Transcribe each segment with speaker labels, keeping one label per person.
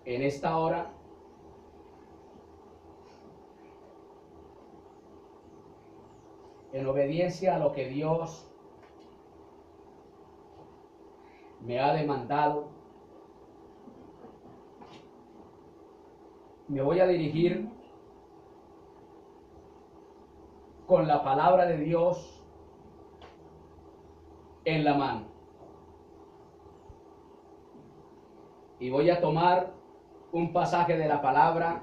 Speaker 1: en esta hora en obediencia a lo que Dios me ha demandado, me voy a dirigir con la palabra de Dios en la mano. Y voy a tomar un pasaje de la palabra.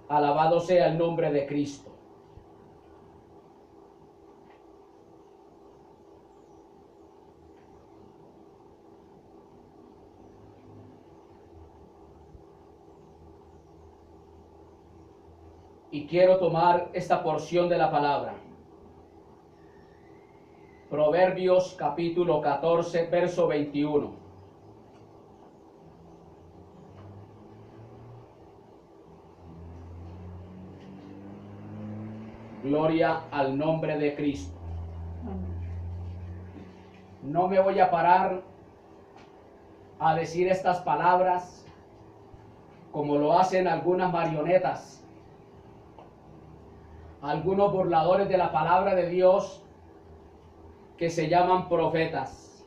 Speaker 1: Alabado sea el nombre de Cristo. Y quiero tomar esta porción de la palabra. Proverbios capítulo 14, verso 21. Gloria al nombre de Cristo. No me voy a parar a decir estas palabras como lo hacen algunas marionetas, algunos burladores de la palabra de Dios que se llaman profetas.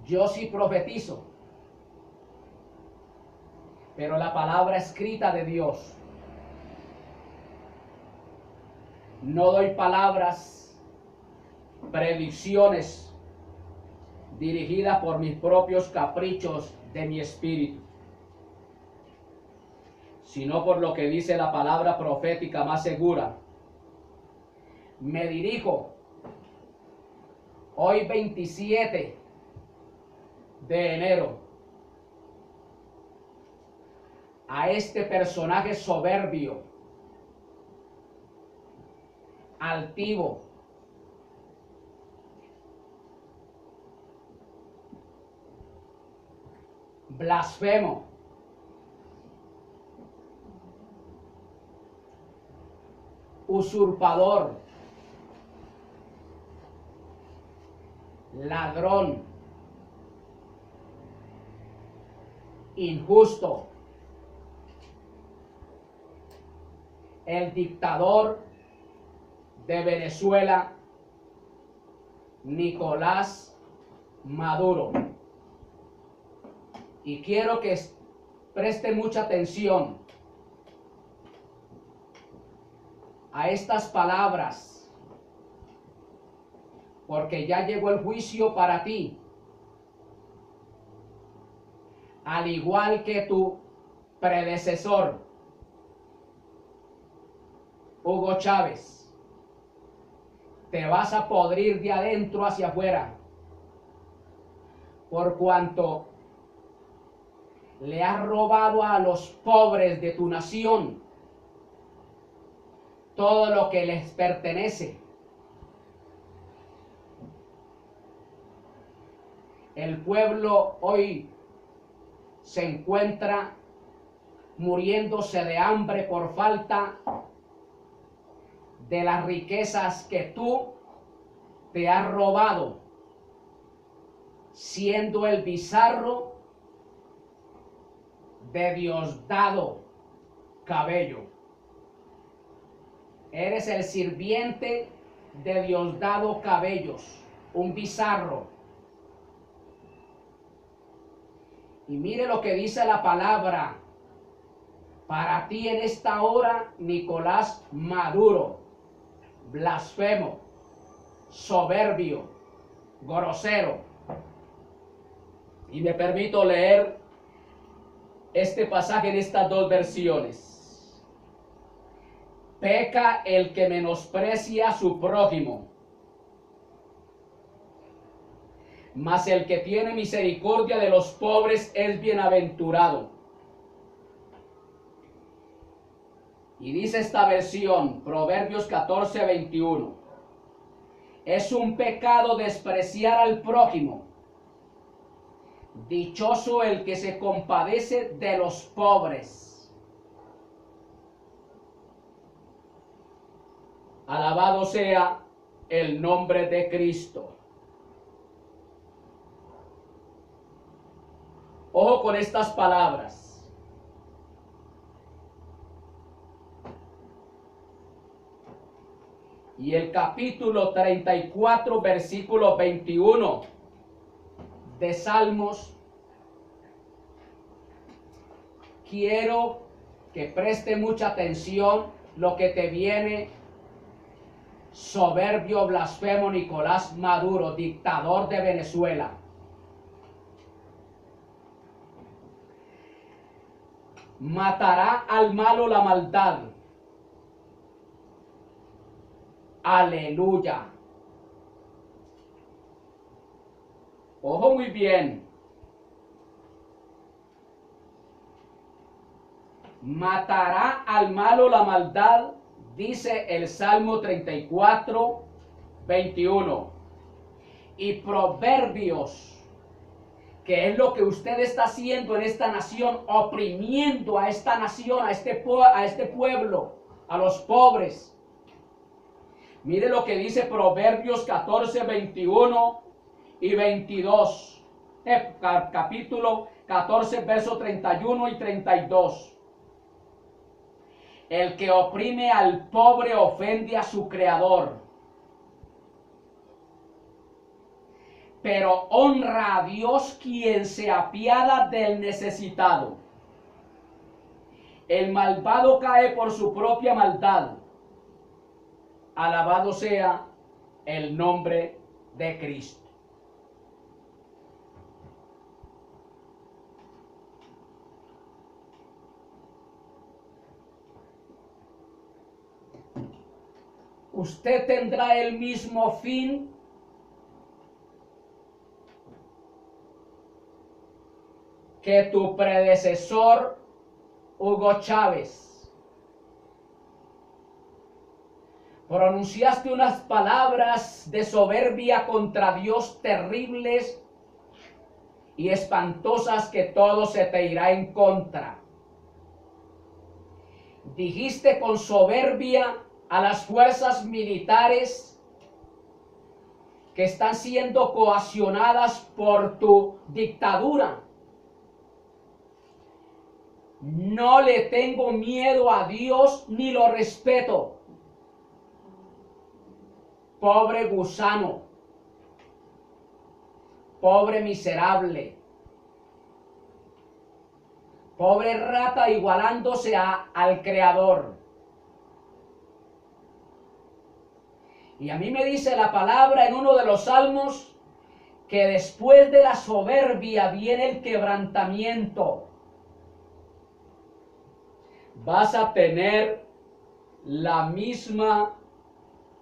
Speaker 1: Yo sí profetizo, pero la palabra escrita de Dios. No doy palabras, predicciones dirigidas por mis propios caprichos de mi espíritu, sino por lo que dice la palabra profética más segura. Me dirijo hoy 27 de enero a este personaje soberbio, altivo, blasfemo, usurpador, ladrón, injusto, el dictador de Venezuela, Nicolás Maduro. Y quiero que preste mucha atención a estas palabras, porque ya llegó el juicio para ti, al igual que tu predecesor, Hugo Chávez. Te vas a podrir de adentro hacia afuera, por cuanto le has robado a los pobres de tu nación todo lo que les pertenece. El pueblo hoy se encuentra muriéndose de hambre por falta de las riquezas que tú te has robado, siendo el bizarro de Diosdado Cabello. Eres el sirviente de Diosdado Cabellos, un bizarro. Y mire lo que dice la palabra para ti en esta hora, Nicolás Maduro: blasfemo, soberbio, grosero. Y me permito leer este pasaje en estas dos versiones. Peca el que menosprecia a su prójimo, mas el que tiene misericordia de los pobres es bienaventurado. Y dice esta versión, Proverbios 14, 21. Es un pecado despreciar al prójimo. Dichoso el que se compadece de los pobres. Alabado sea el nombre de Cristo. Ojo con estas palabras. Y el capítulo 34, versículo 21 de Salmos. Quiero que preste mucha atención lo que te viene. Soberbio, blasfemo Nicolás Maduro, dictador de Venezuela. Matará al malo la maldad. Aleluya. Ojo muy bien. Matará al malo la maldad, dice el Salmo 34, 21. Y Proverbios, que es lo que usted está haciendo en esta nación, oprimiendo a esta nación, a este pueblo, a los pobres. Mire lo que dice Proverbios 14, 21 y 22. Capítulo 14, versos 31 y 32. El que oprime al pobre ofende a su creador, pero honra a Dios quien se apiada del necesitado. El malvado cae por su propia maldad. Alabado sea el nombre de Cristo. Usted tendrá el mismo fin que tu predecesor Hugo Chávez. Pronunciaste unas palabras de soberbia contra Dios terribles y espantosas que todo se te irá en contra. Dijiste con soberbia a las fuerzas militares que están siendo coaccionadas por tu dictadura: no le tengo miedo a Dios ni lo respeto. Pobre gusano, pobre miserable, pobre rata igualándose al Creador. Y a mí me dice la palabra en uno de los salmos que después de la soberbia viene el quebrantamiento. Vas a tener la misma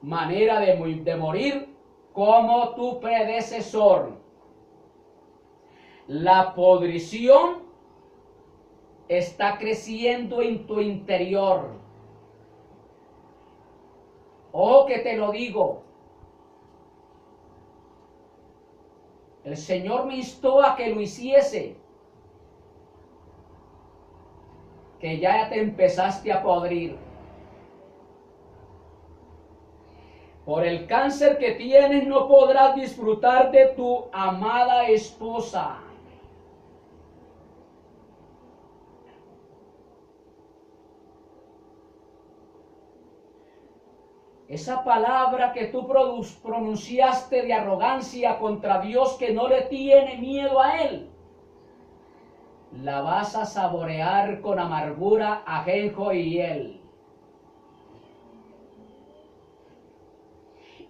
Speaker 1: manera de morir como tu predecesor. La podrición está creciendo en tu interior. Oh, que te lo digo. El Señor me instó a que lo hiciese. Que ya te empezaste a podrir. Por el cáncer que tienes no podrás disfrutar de tu amada esposa. Esa palabra que tú pronunciaste de arrogancia contra Dios, que no le tiene miedo a Él, la vas a saborear con amargura, ajenjo y hiel.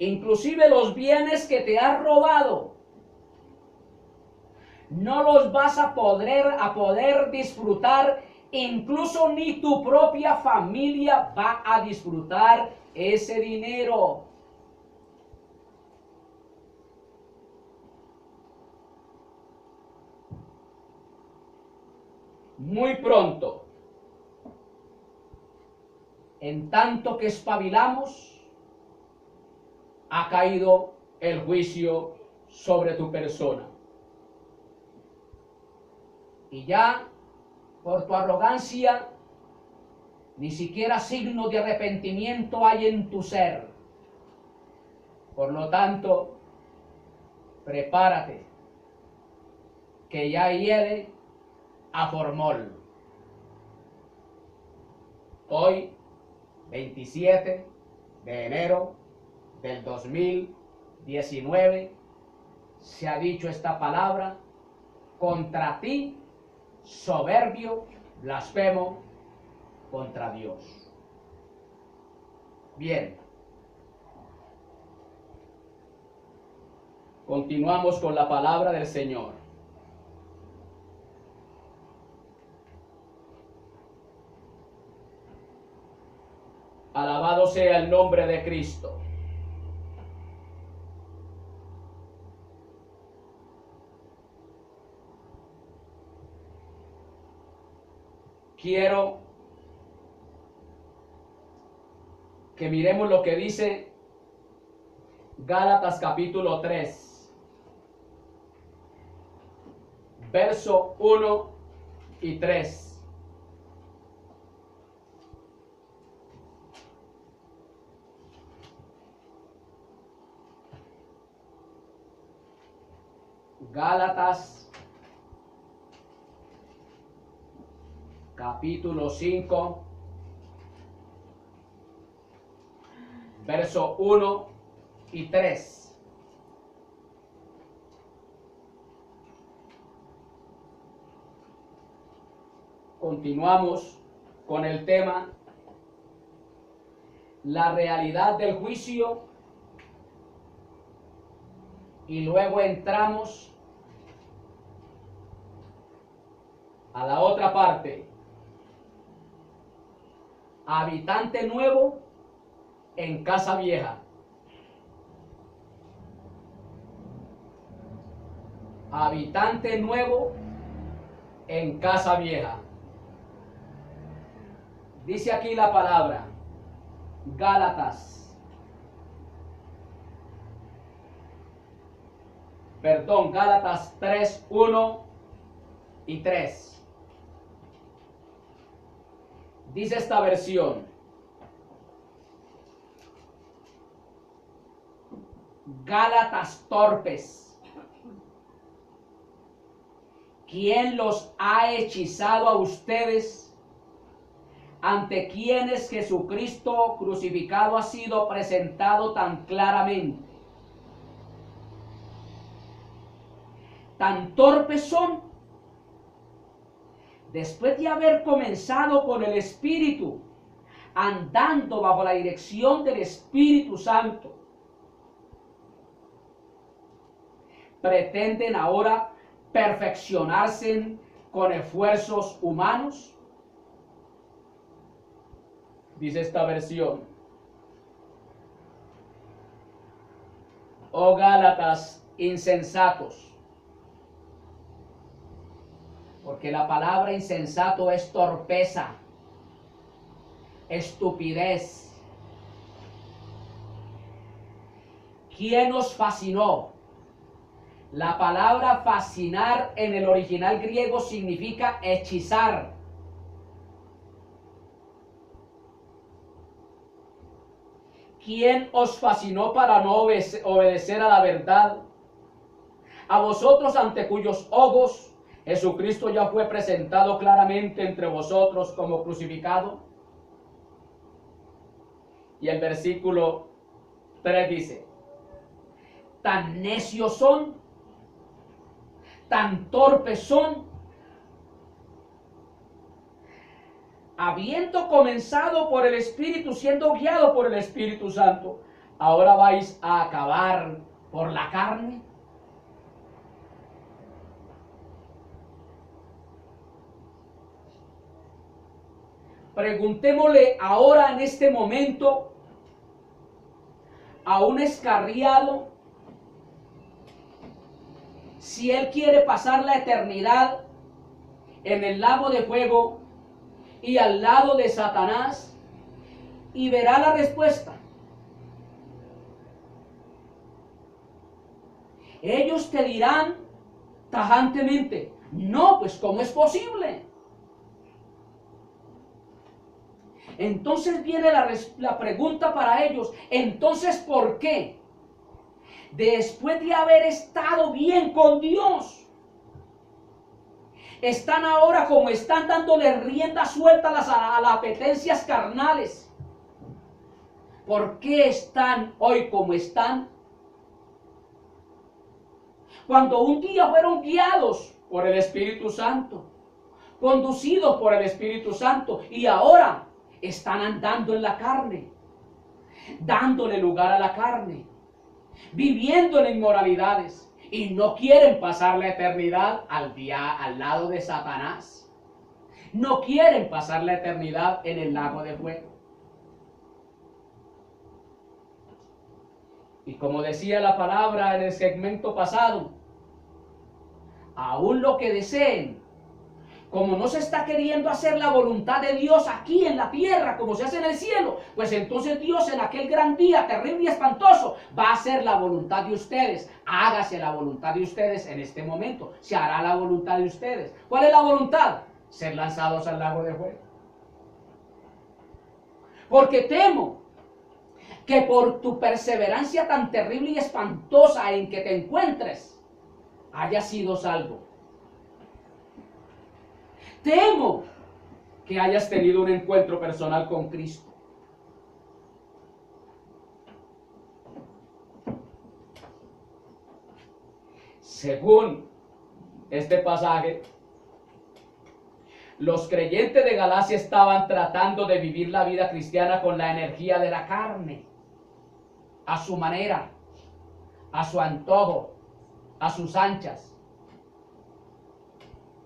Speaker 1: Inclusive los bienes que te has robado, no los vas a poder disfrutar, incluso ni tu propia familia va a disfrutar ese dinero. Muy pronto, en tanto que espabilamos, ha caído el juicio sobre tu persona. Y ya, por tu arrogancia, ni siquiera signo de arrepentimiento hay en tu ser. Por lo tanto, prepárate, que ya hiere a Formol. Hoy, 27 de enero del 2019, se ha dicho esta palabra: contra ti, soberbio, blasfemo contra Dios. Bien. Continuamos con la palabra del Señor. Alabado sea el nombre de Cristo. Quiero que miremos lo que dice Gálatas capítulo 3, verso 1 y 3. Gálatas capítulo 5, verso 1 y 3. Continuamos con el tema: la realidad del juicio, y luego entramos a la otra parte: habitante nuevo en casa vieja. Habitante nuevo en casa vieja. Dice aquí la palabra, Gálatas 3, 1 y 3. Dice esta versión: Gálatas torpes, ¿quién los ha hechizado a ustedes, ante quienes Jesucristo crucificado ha sido presentado tan claramente? Tan torpes son, después de haber comenzado con el Espíritu, andando bajo la dirección del Espíritu Santo, pretenden ahora perfeccionarse con esfuerzos humanos. Dice esta versión: oh Gálatas insensatos, porque la palabra insensato es torpeza, estupidez. ¿Quién os fascinó? La palabra fascinar en el original griego significa hechizar. ¿Quién os fascinó para no obedecer a la verdad? A vosotros, ante cuyos ojos Jesucristo ya fue presentado claramente entre vosotros como crucificado. Y el versículo 3 dice: tan necios son, tan torpes son, habiendo comenzado por el Espíritu, siendo guiado por el Espíritu Santo, ahora vais a acabar por la carne. Preguntémosle ahora, en este momento, a un excarriado si él quiere pasar la eternidad en el lago de fuego y al lado de Satanás, y verá la respuesta. Ellos te dirán tajantemente: no, pues ¿cómo es posible? Entonces viene la pregunta para ellos: entonces, ¿por qué? Después de haber estado bien con Dios, están ahora como están dándole rienda suelta a las apetencias carnales. ¿Por qué están hoy como están? Cuando un día fueron guiados por el Espíritu Santo, conducidos por el Espíritu Santo, y ahora están andando en la carne, dándole lugar a la carne, viviendo en inmoralidades, y no quieren pasar la eternidad al lado de Satanás. No quieren pasar la eternidad en el lago de fuego. Y como decía la palabra en el segmento pasado, aún lo que deseen, como no se está queriendo hacer la voluntad de Dios aquí en la tierra como se hace en el cielo, pues entonces Dios en aquel gran día terrible y espantoso va a hacer la voluntad de ustedes. Hágase la voluntad de ustedes en este momento. Se hará la voluntad de ustedes. ¿Cuál es la voluntad? Ser lanzados al lago de fuego. Porque temo que por tu perseverancia tan terrible y espantosa en que te encuentres, hayas sido salvo. Temo que hayas tenido un encuentro personal con Cristo. Según este pasaje, los creyentes de Galacia estaban tratando de vivir la vida cristiana con la energía de la carne, a su manera, a su antojo, a sus anchas.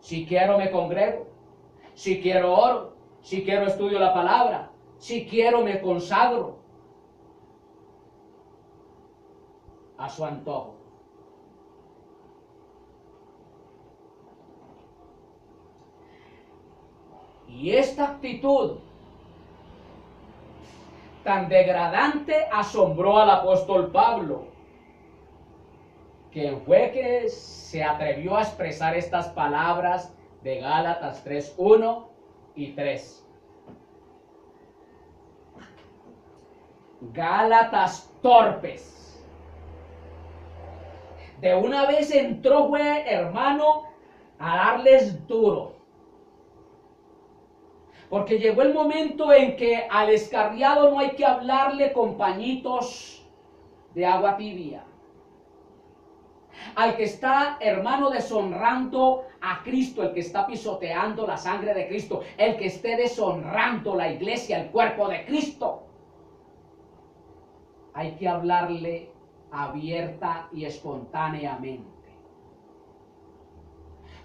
Speaker 1: Si quiero me congrego, si quiero oro, si quiero estudio la palabra, si quiero me consagro, a su antojo. Y esta actitud tan degradante asombró al apóstol Pablo, quien fue que se atrevió a expresar estas palabras de Gálatas 3:1 y 3. Gálatas torpes. De una vez entró, fue, hermano, a darles duro. Porque llegó el momento en que al escarriado no hay que hablarle con pañitos de agua tibia. Al que está, hermano, deshonrando a Cristo, el que está pisoteando la sangre de Cristo, el que esté deshonrando la iglesia, el cuerpo de Cristo, hay que hablarle abierta y espontáneamente.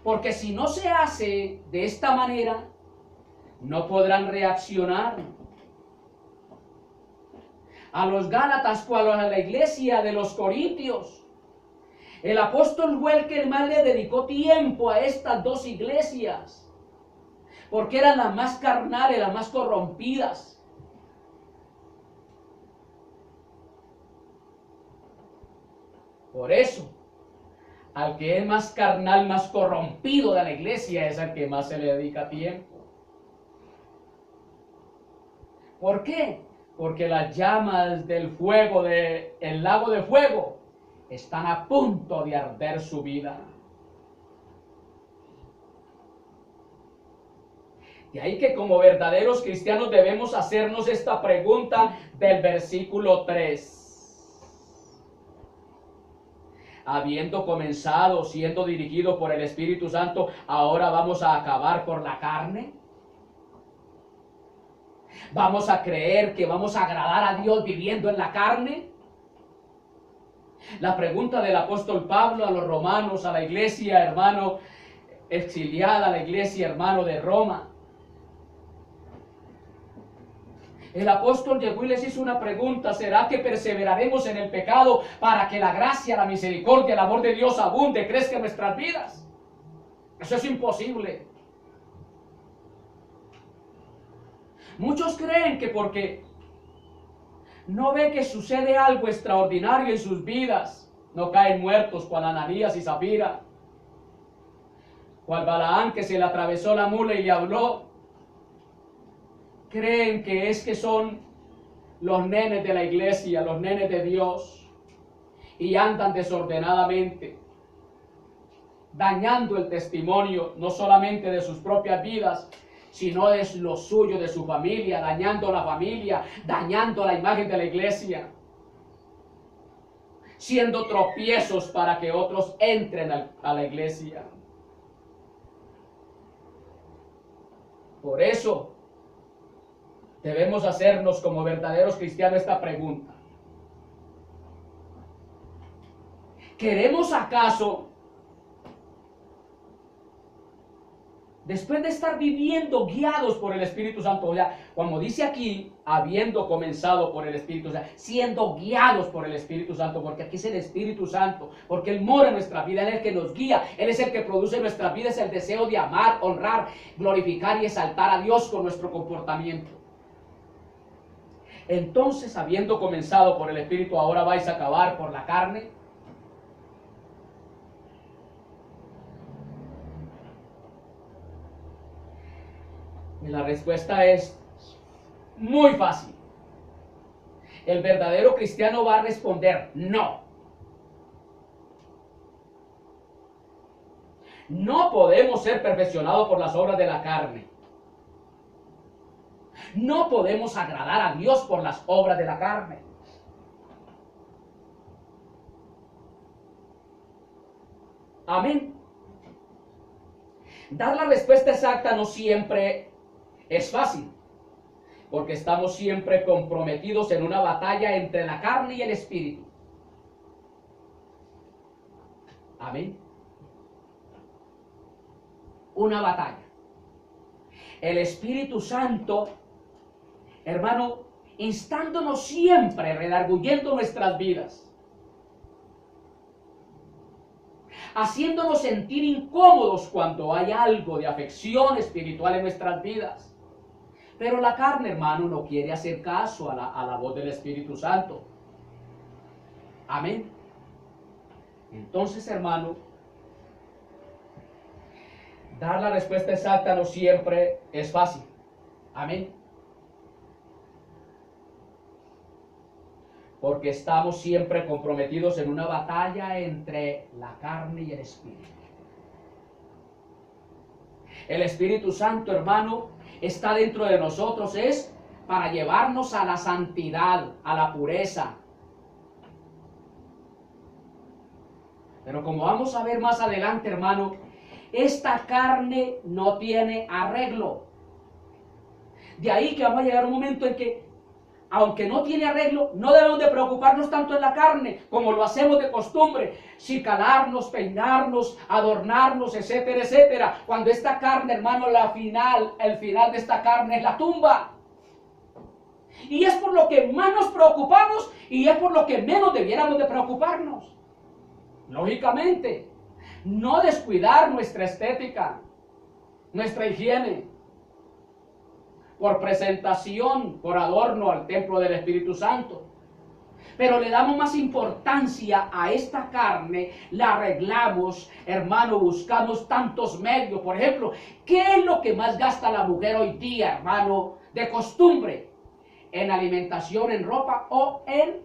Speaker 1: Porque si no se hace de esta manera, no podrán reaccionar. A los Gálatas, cual a la iglesia de los Corintios, el apóstol fue el que más le dedicó tiempo a estas dos iglesias, porque eran las más carnales, las más corrompidas. Por eso, al que es más carnal, más corrompido de la iglesia, es al que más se le dedica tiempo. ¿Por qué? Porque las llamas del fuego, del lago de fuego, están a punto de arder su vida. De ahí que como verdaderos cristianos debemos hacernos esta pregunta del versículo 3. Habiendo comenzado, siendo dirigido por el Espíritu Santo, ¿ahora vamos a acabar por la carne? ¿Vamos a creer que vamos a agradar a Dios viviendo en la carne? La pregunta del apóstol Pablo a los romanos, a la iglesia, hermano, exiliada, a la iglesia, hermano, de Roma. El apóstol llegó y les hizo una pregunta: ¿será que perseveraremos en el pecado para que la gracia, la misericordia, el amor de Dios abunde, crezca en nuestras vidas? Eso es imposible. Muchos creen que porque no ve que sucede algo extraordinario en sus vidas, no caen muertos cual Ananías y Zafira, cual Balaán que se le atravesó la mula y le habló. Creen que es que son los nenes de la iglesia, los nenes de Dios, y andan desordenadamente. dañando el testimonio no solamente de sus propias vidas, sino de lo suyo, de su familia, dañando la familia, dañando la imagen de la iglesia, siendo tropiezos para que otros entren a la iglesia. Por eso debemos hacernos como verdaderos cristianos esta pregunta. ¿Queremos acaso, después de estar viviendo guiados por el Espíritu Santo, o sea, como dice aquí, habiendo comenzado por el Espíritu, o sea, siendo guiados por el Espíritu Santo, porque aquí es el Espíritu Santo, porque Él mora en nuestra vida, Él es el que nos guía, Él es el que produce en nuestra vida, es el deseo de amar, honrar, glorificar y exaltar a Dios con nuestro comportamiento. Entonces, habiendo comenzado por el Espíritu, ahora vais a acabar por la carne. Y la respuesta es muy fácil. El verdadero cristiano va a responder no. No podemos ser perfeccionados por las obras de la carne. No podemos agradar a Dios por las obras de la carne. Amén. Dar la respuesta exacta no siempre es fácil, porque estamos siempre comprometidos en una batalla entre la carne y el espíritu. Amén. Una batalla. El Espíritu Santo, hermano, instándonos siempre, redarguyendo nuestras vidas, haciéndonos sentir incómodos cuando hay algo de afección espiritual en nuestras vidas. Pero la carne, hermano, no quiere hacer caso a la voz del Espíritu Santo. Amén. Entonces, hermano, dar la respuesta exacta no siempre es fácil. Amén. Porque estamos siempre comprometidos en una batalla entre la carne y el Espíritu. El Espíritu Santo, hermano, está dentro de nosotros, es para llevarnos a la santidad, a la pureza. Pero como vamos a ver más adelante, hermano, esta carne no tiene arreglo. De ahí que vamos a llegar a un momento en que, aunque no tiene arreglo, no debemos de preocuparnos tanto en la carne como lo hacemos de costumbre, si calarnos, peinarnos, adornarnos, etcétera, etcétera. Cuando esta carne, hermano, el final de esta carne es la tumba. Y es por lo que más nos preocupamos y es por lo que menos debiéramos de preocuparnos. Lógicamente, no descuidar nuestra estética, nuestra higiene, por presentación, por adorno al templo del Espíritu Santo. Pero le damos más importancia a esta carne, la arreglamos, hermano, buscamos tantos medios. Por ejemplo, ¿qué es lo que más gasta la mujer hoy día, hermano, de costumbre? ¿En alimentación, en ropa o en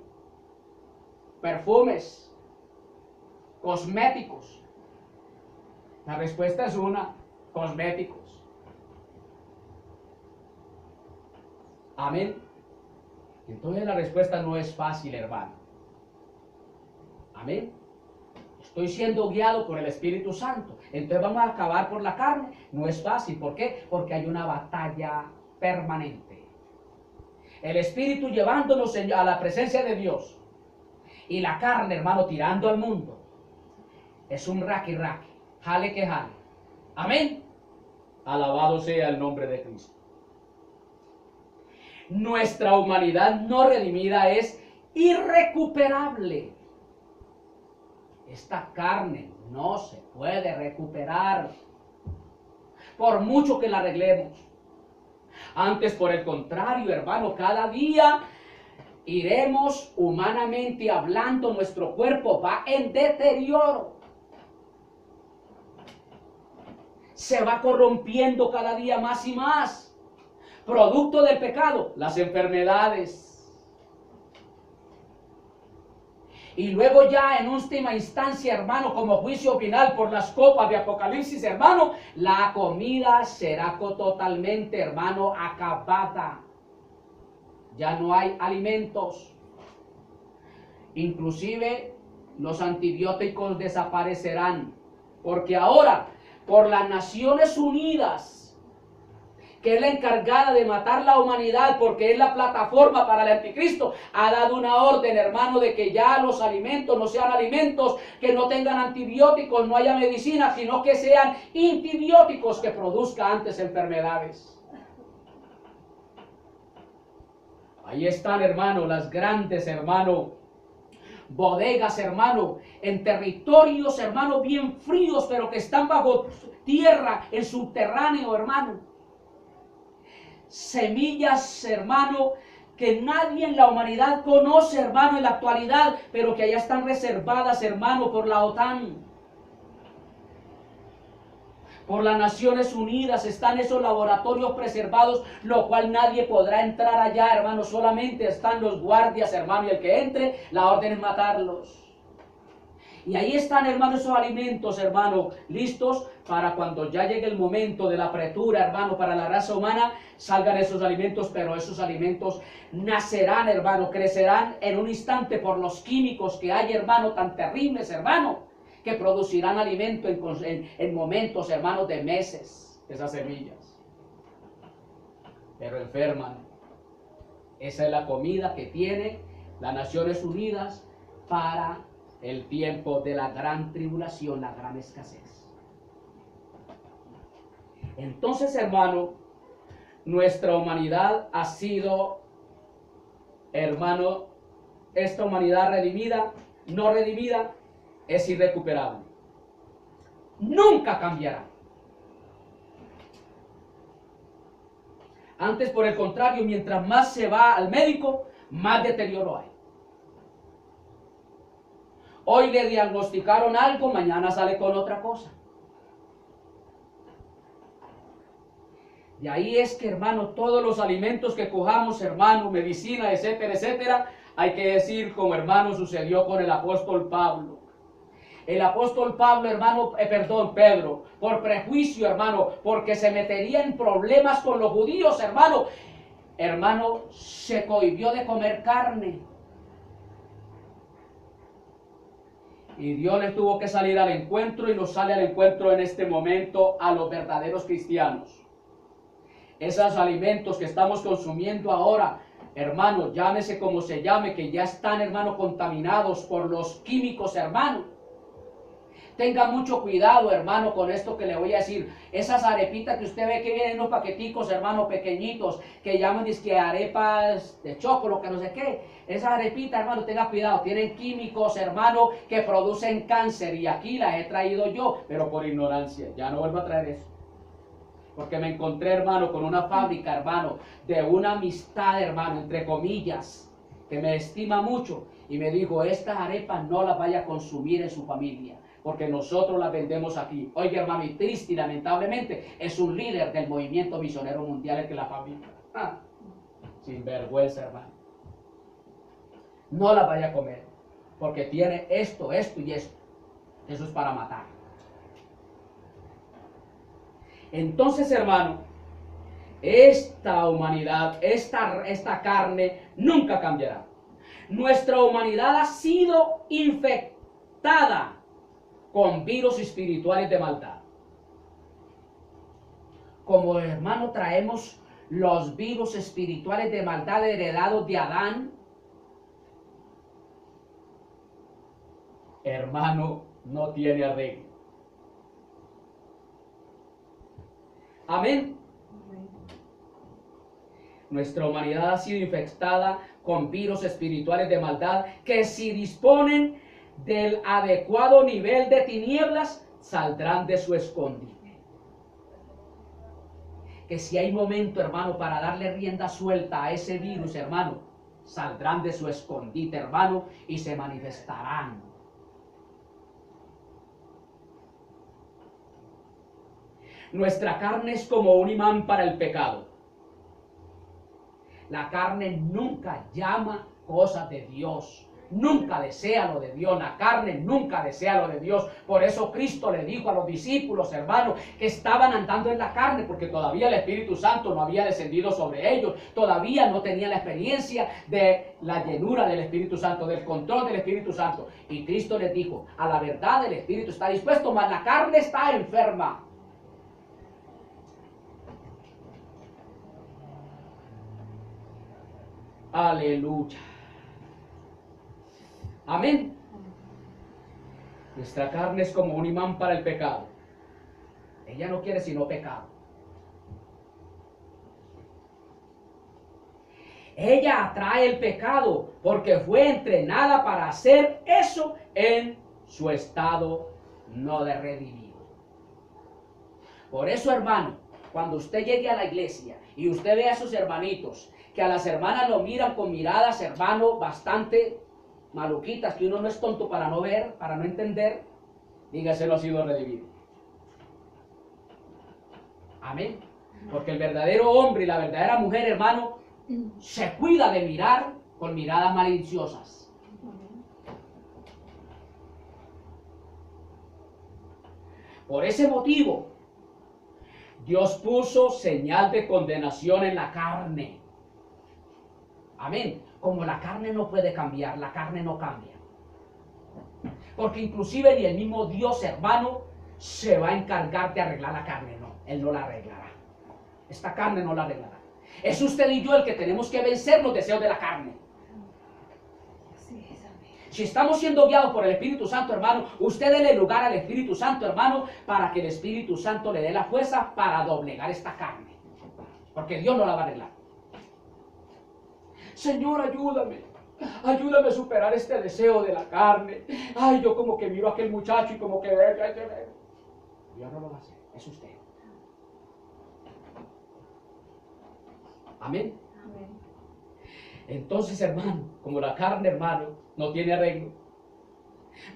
Speaker 1: perfumes, cosméticos? La respuesta es una, cosméticos. Amén. Entonces la respuesta no es fácil, hermano. Amén. Estoy siendo guiado por el Espíritu Santo. Entonces vamos a acabar por la carne. No es fácil. ¿Por qué? Porque hay una batalla permanente. El Espíritu llevándonos a la presencia de Dios. Y la carne, hermano, tirando al mundo. Es un raqui. Jale que jale. Amén. Alabado sea el nombre de Cristo. Nuestra humanidad no redimida es irrecuperable. Esta carne no se puede recuperar por mucho que la arreglemos. Antes, por el contrario, hermano, cada día iremos humanamente hablando, nuestro cuerpo va en deterioro. Se va corrompiendo cada día más y más. Producto del pecado, las enfermedades. Y luego ya en última instancia, hermano, como juicio final por las copas de Apocalipsis, hermano, la comida será totalmente, hermano, acabada. Ya no hay alimentos. Inclusive los antibióticos desaparecerán. Porque ahora, por las Naciones Unidas, que es la encargada de matar la humanidad, porque es la plataforma para el anticristo, ha dado una orden, hermano, de que ya los alimentos no sean alimentos que no tengan antibióticos, no haya medicina, sino que sean antibióticos que produzcan antes enfermedades. Ahí están, hermano, las grandes, hermano, bodegas, hermano, en territorios, hermano, bien fríos, pero que están bajo tierra, en subterráneo, hermano. Semillas, hermano, que nadie en la humanidad conoce, hermano, en la actualidad, pero que allá están reservadas, hermano, por la OTAN. Por las Naciones Unidas están esos laboratorios preservados, lo cual nadie podrá entrar allá, hermano, solamente están los guardias, hermano, y el que entre, la orden es matarlos. Y ahí están, hermano, esos alimentos, hermano, listos para cuando ya llegue el momento de la apretura, hermano, para la raza humana, salgan esos alimentos, pero esos alimentos nacerán, hermano, crecerán en un instante por los químicos que hay, hermano, tan terribles, hermano, que producirán alimento en momentos, hermano, de meses, esas semillas. Pero enferman. Esa es la comida que tiene las Naciones Unidas para el tiempo de la gran tribulación, la gran escasez. Entonces, hermano, nuestra humanidad ha sido, hermano, esta humanidad redimida, no redimida, es irrecuperable. Nunca cambiará. Antes, por el contrario, mientras más se va al médico, más deterioro hay. Hoy le diagnosticaron algo, mañana sale con otra cosa. Y ahí es que, hermano, todos los alimentos que cojamos, hermano, medicina, etcétera, etcétera, hay que decir, como hermano sucedió con el apóstol Pablo. El apóstol Pablo, hermano, Pedro, por prejuicio, hermano, porque se metería en problemas con los judíos, hermano, se cohibió de comer carne. Y Dios le tuvo que salir al encuentro y nos sale al encuentro en este momento a los verdaderos cristianos. Esos alimentos que estamos consumiendo ahora, hermano, llámese como se llame, que ya están, hermano, contaminados por los químicos, hermano. Tenga mucho cuidado, hermano, con esto que le voy a decir. Esas arepitas que usted ve que vienen en unos paqueticos, hermano, pequeñitos, que llaman dizque arepas de chocolate, que no sé qué. Esas arepitas, hermano, tenga cuidado. Tienen químicos, hermano, que producen cáncer. Y aquí las he traído yo, pero por ignorancia. Ya no vuelvo a traer eso. Porque me encontré, hermano, con una fábrica, hermano, de una amistad, hermano, entre comillas, que me estima mucho. Y me dijo, estas arepas no las vaya a consumir en su familia, porque nosotros las vendemos aquí. Oiga, hermano, y triste y lamentablemente es un líder del movimiento misionero mundial el que la fabrica. Sin vergüenza, hermano. No la vaya a comer, porque tiene esto, esto y esto. Eso es para matar. Entonces, hermano, esta humanidad, esta carne nunca cambiará. Nuestra humanidad ha sido infectada con virus espirituales de maldad. Como, hermano, traemos los virus espirituales de maldad heredados de Adán, hermano, no tiene arreglo. Amén. Nuestra humanidad ha sido infectada con virus espirituales de maldad que, si disponen del adecuado nivel de tinieblas, saldrán de su escondite. Que si hay momento, hermano, para darle rienda suelta a ese virus, hermano, saldrán de su escondite, hermano, y se manifestarán. Nuestra carne es como un imán para el pecado. La carne nunca llama cosas de Dios. nunca desea lo de Dios, la carne nunca desea lo de Dios. Por eso Cristo le dijo a los discípulos, hermanos, que estaban andando en la carne, porque todavía el Espíritu Santo no había descendido sobre ellos, todavía no tenían la experiencia de la llenura del Espíritu Santo, del control del Espíritu Santo. Y Cristo les dijo, a la verdad el Espíritu está dispuesto, mas la carne está enferma. Aleluya. Amén. Nuestra carne es como un imán para el pecado. Ella no quiere sino pecado. Ella atrae el pecado porque fue entrenada para hacer eso en su estado no de redimido. Por eso, hermano, cuando usted llegue a la iglesia y usted ve a sus hermanitos, que a las hermanas lo miran con miradas, hermano, bastante maluquitas, que uno no es tonto para no ver, para no entender, dígaselo, ha sido redimido. Amén. Porque el verdadero hombre y la verdadera mujer, hermano, se cuida de mirar con miradas maliciosas. Por ese motivo, Dios puso señal de condenación en la carne. Amén. Como la carne no puede cambiar, la carne no cambia. Porque inclusive ni el mismo Dios, hermano, se va a encargar de arreglar la carne. No, Él no la arreglará. Esta carne no la arreglará. Es usted y yo el que tenemos que vencer los deseos de la carne. Si estamos siendo guiados por el Espíritu Santo, hermano, usted dele lugar al Espíritu Santo, hermano, para que el Espíritu Santo le dé la fuerza para doblegar esta carne. Porque Dios no la va a arreglar. Señor, ayúdame. Ayúdame a superar este deseo de la carne. Ay, yo como que miro a aquel muchacho y como que... Dios no lo va a hacer, es usted. Amén.
Speaker 2: Amén.
Speaker 1: Entonces, hermano, como la carne, hermano, no tiene arreglo,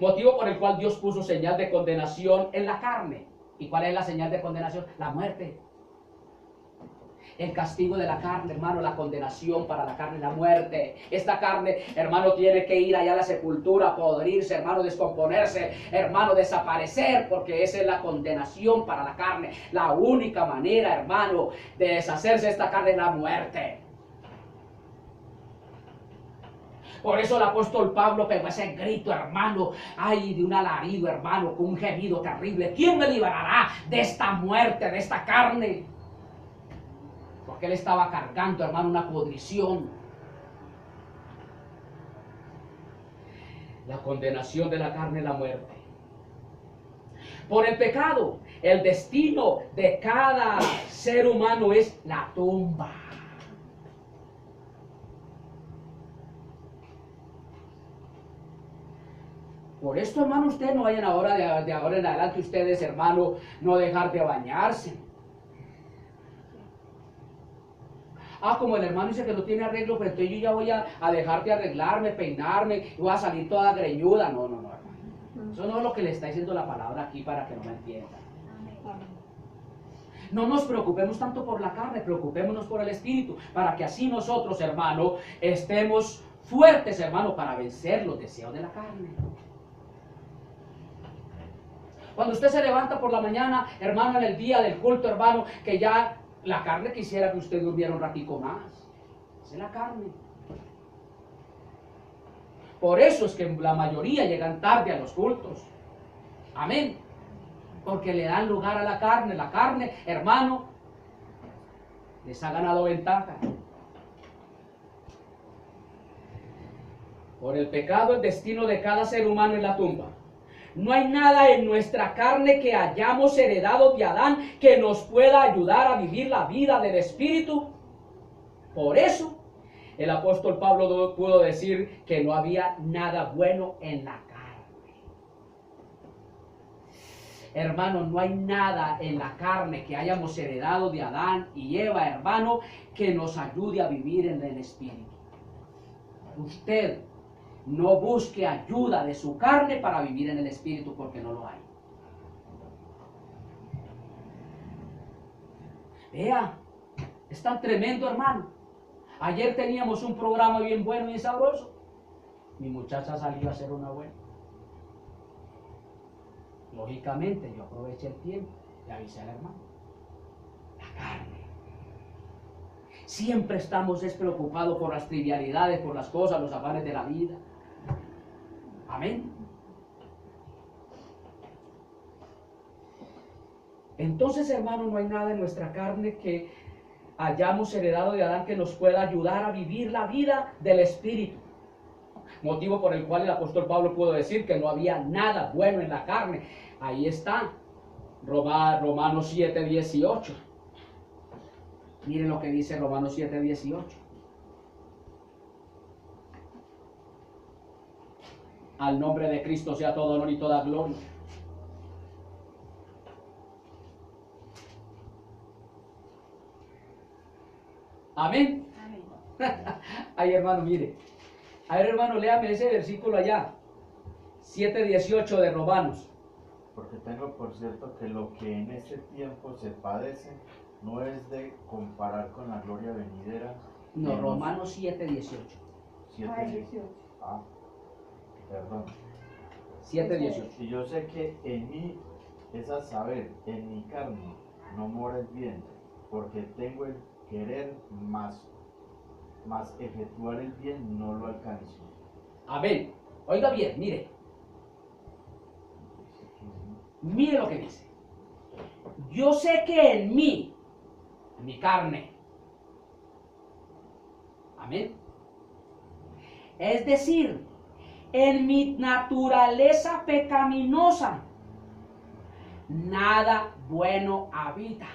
Speaker 1: motivo por el cual Dios puso señal de condenación en la carne. ¿Y cuál es la señal de condenación? La muerte. El castigo de la carne, hermano, la condenación para la carne, la muerte. Esta carne, hermano, tiene que ir allá a la sepultura, podrirse, hermano, descomponerse, hermano, desaparecer, porque esa es la condenación para la carne. La única manera, hermano, de deshacerse de esta carne es la muerte. Por eso el apóstol Pablo pegó ese grito, hermano, ay, de un alarido, hermano, con un gemido terrible. ¿Quién me librará de esta muerte, de esta carne? Porque él estaba cargando, hermano, una podrición. La condenación de la carne es la muerte. Por el pecado, el destino de cada ser humano es la tumba. Por esto, hermano, ustedes no vayan ahora, de ahora en adelante, ustedes, hermano, no dejar de bañarse. Ah, como el hermano dice que no tiene arreglo, pero entonces yo ya voy a dejar de arreglarme, peinarme, y voy a salir toda greñuda. No, hermano. Eso no es lo que le está diciendo la palabra aquí para que no me entiendan. No nos preocupemos tanto por la carne, preocupémonos por el Espíritu, para que así nosotros, hermano, estemos fuertes, hermano, para vencer los deseos de la carne. Cuando usted se levanta por la mañana, hermano, en el día del culto, hermano, que ya la carne quisiera que usted durmiera un ratico más. Esa es la carne. Por eso es que la mayoría llegan tarde a los cultos. Amén. Porque le dan lugar a la carne. La carne, hermano, les ha ganado ventaja. Por el pecado, el destino de cada ser humano es la tumba. No hay nada en nuestra carne que hayamos heredado de Adán que nos pueda ayudar a vivir la vida del Espíritu. Por eso, el apóstol Pablo pudo decir que no había nada bueno en la carne. Hermano, no hay nada en la carne que hayamos heredado de Adán y Eva, hermano, que nos ayude a vivir en el Espíritu. Usted no busque ayuda de su carne para vivir en el Espíritu, porque no lo hay. Vea, es tan tremendo, hermano. Ayer teníamos un programa bien bueno y sabroso. mi muchacha salió a hacer una buena. Lógicamente, yo aproveché el tiempo y avisé al hermano. La carne. Siempre estamos despreocupados por las trivialidades, por las cosas, los afanes de la vida. Amén. Entonces, hermano, no hay nada en nuestra carne que hayamos heredado de Adán que nos pueda ayudar a vivir la vida del Espíritu. Motivo por el cual el apóstol Pablo pudo decir que no había nada bueno en la carne. Ahí está, Romanos 7, 18. Miren lo que dice Romanos 7, 18. Al nombre de Cristo sea todo honor y toda gloria. Amén. Ay, hermano, mire. A ver, hermano, léame ese versículo allá. 7:18 de Romanos.
Speaker 2: Porque tengo por cierto que lo que en este tiempo se padece no es de comparar con la gloria venidera.
Speaker 1: No, Romanos 7:18.
Speaker 2: 7:18. Ah, perdón.
Speaker 1: 7:18.
Speaker 2: Y yo sé que en mí, es a saber, en mi carne, no mora el bien, porque tengo el querer más efectuar el bien no lo alcanzo.
Speaker 1: Amén. Oiga bien, mire. Mire lo que dice. Yo sé que en mí, en mi carne. Amén. Es decir, en mi naturaleza pecaminosa, nada bueno habita.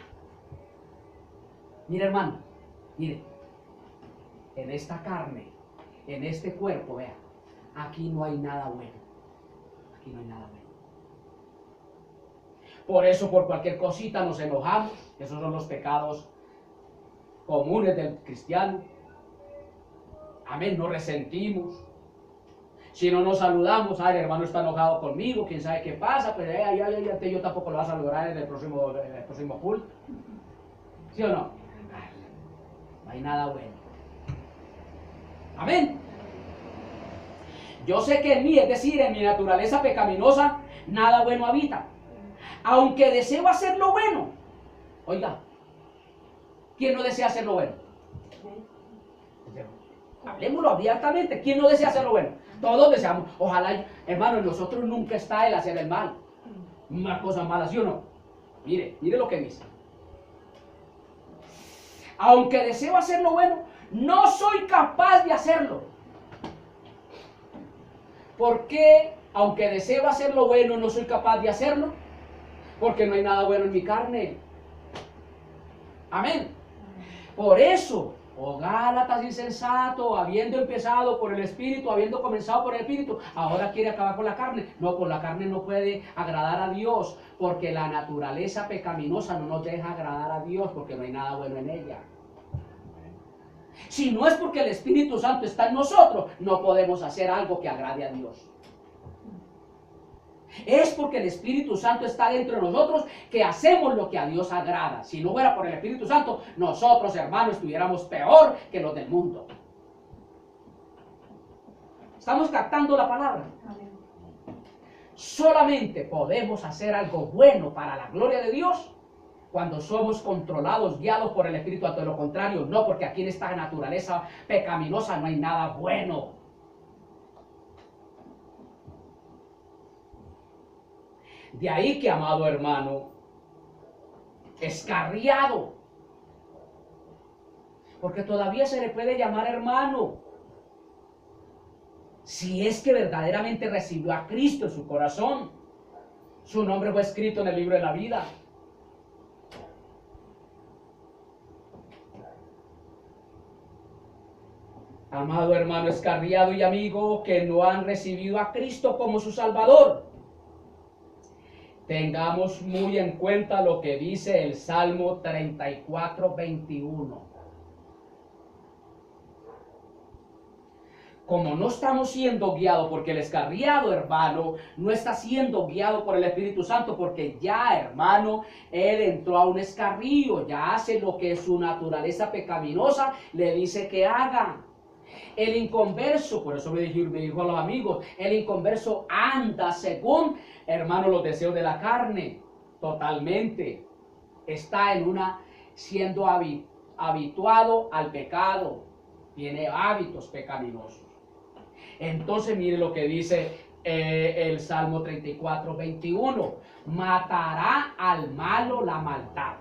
Speaker 1: Mire, hermano, mire. En esta carne, en este cuerpo, vea, aquí no hay nada bueno. Aquí no hay nada bueno. Por eso, por cualquier cosita nos enojamos. Esos son los pecados comunes del cristiano. Amén, nos resentimos. Si no nos saludamos, el hermano está enojado conmigo, quién sabe qué pasa, pero yo tampoco lo voy a saludar en el próximo culto. ¿Sí o no? No hay nada bueno. Amén. Yo sé que en mí, es decir, en mi naturaleza pecaminosa, nada bueno habita. Aunque deseo hacer lo bueno. Oiga, ¿quién no desea hacer lo bueno? Hablemoslo abiertamente. ¿Quién no desea hacer lo bueno? Todos deseamos. Ojalá, hermano, en nosotros nunca está el hacer el mal. Una cosa mala, ¿sí o no? Mire lo que dice. Aunque deseo hacer lo bueno, no soy capaz de hacerlo. ¿Por qué, aunque deseo hacer lo bueno, no soy capaz de hacerlo? Porque no hay nada bueno en mi carne. Amén. Por eso, oh Gálatas insensato, habiendo empezado por el Espíritu, habiendo comenzado por el Espíritu, ahora quiere acabar con la carne. No, con la carne no puede agradar a Dios, porque la naturaleza pecaminosa no nos deja agradar a Dios, porque no hay nada bueno en ella. Si no es porque el Espíritu Santo está en nosotros, no podemos hacer algo que agrade a Dios. Es porque el Espíritu Santo está dentro de nosotros que hacemos lo que a Dios agrada. Si no fuera por el Espíritu Santo, nosotros, hermanos, estuviéramos peor que los del mundo. ¿Estamos captando la palabra? Solamente podemos hacer algo bueno para la gloria de Dios cuando somos controlados, guiados por el Espíritu. Ante lo contrario, no, porque aquí en esta naturaleza pecaminosa no hay nada bueno. De ahí que, amado hermano, escarriado, porque todavía se le puede llamar hermano, si es que verdaderamente recibió a Cristo en su corazón. Su nombre fue escrito en el libro de la vida. Amado hermano escarriado y amigo que no han recibido a Cristo como su Salvador, tengamos muy en cuenta lo que dice el Salmo 34, 21. Como no estamos siendo guiados, porque el escarriado, hermano, no está siendo guiado por el Espíritu Santo, porque ya, hermano, él entró a un escarrío, ya hace lo que su naturaleza pecaminosa le dice que haga. El inconverso, por eso me dijo a los amigos, el inconverso anda según, hermano, los deseos de la carne, totalmente. Está siendo habituado al pecado, tiene hábitos pecaminosos. Entonces mire lo que dice el Salmo 34, 21. Matará al malo la maldad.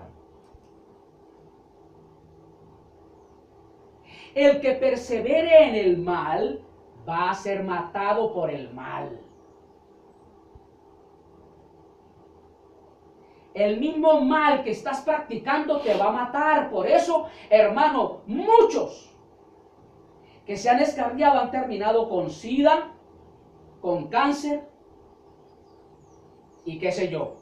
Speaker 1: El que persevere en el mal va a ser matado por el mal. El mismo mal que estás practicando te va a matar. Por eso, hermano, muchos que se han escarriado han terminado con SIDA, con cáncer y qué sé yo.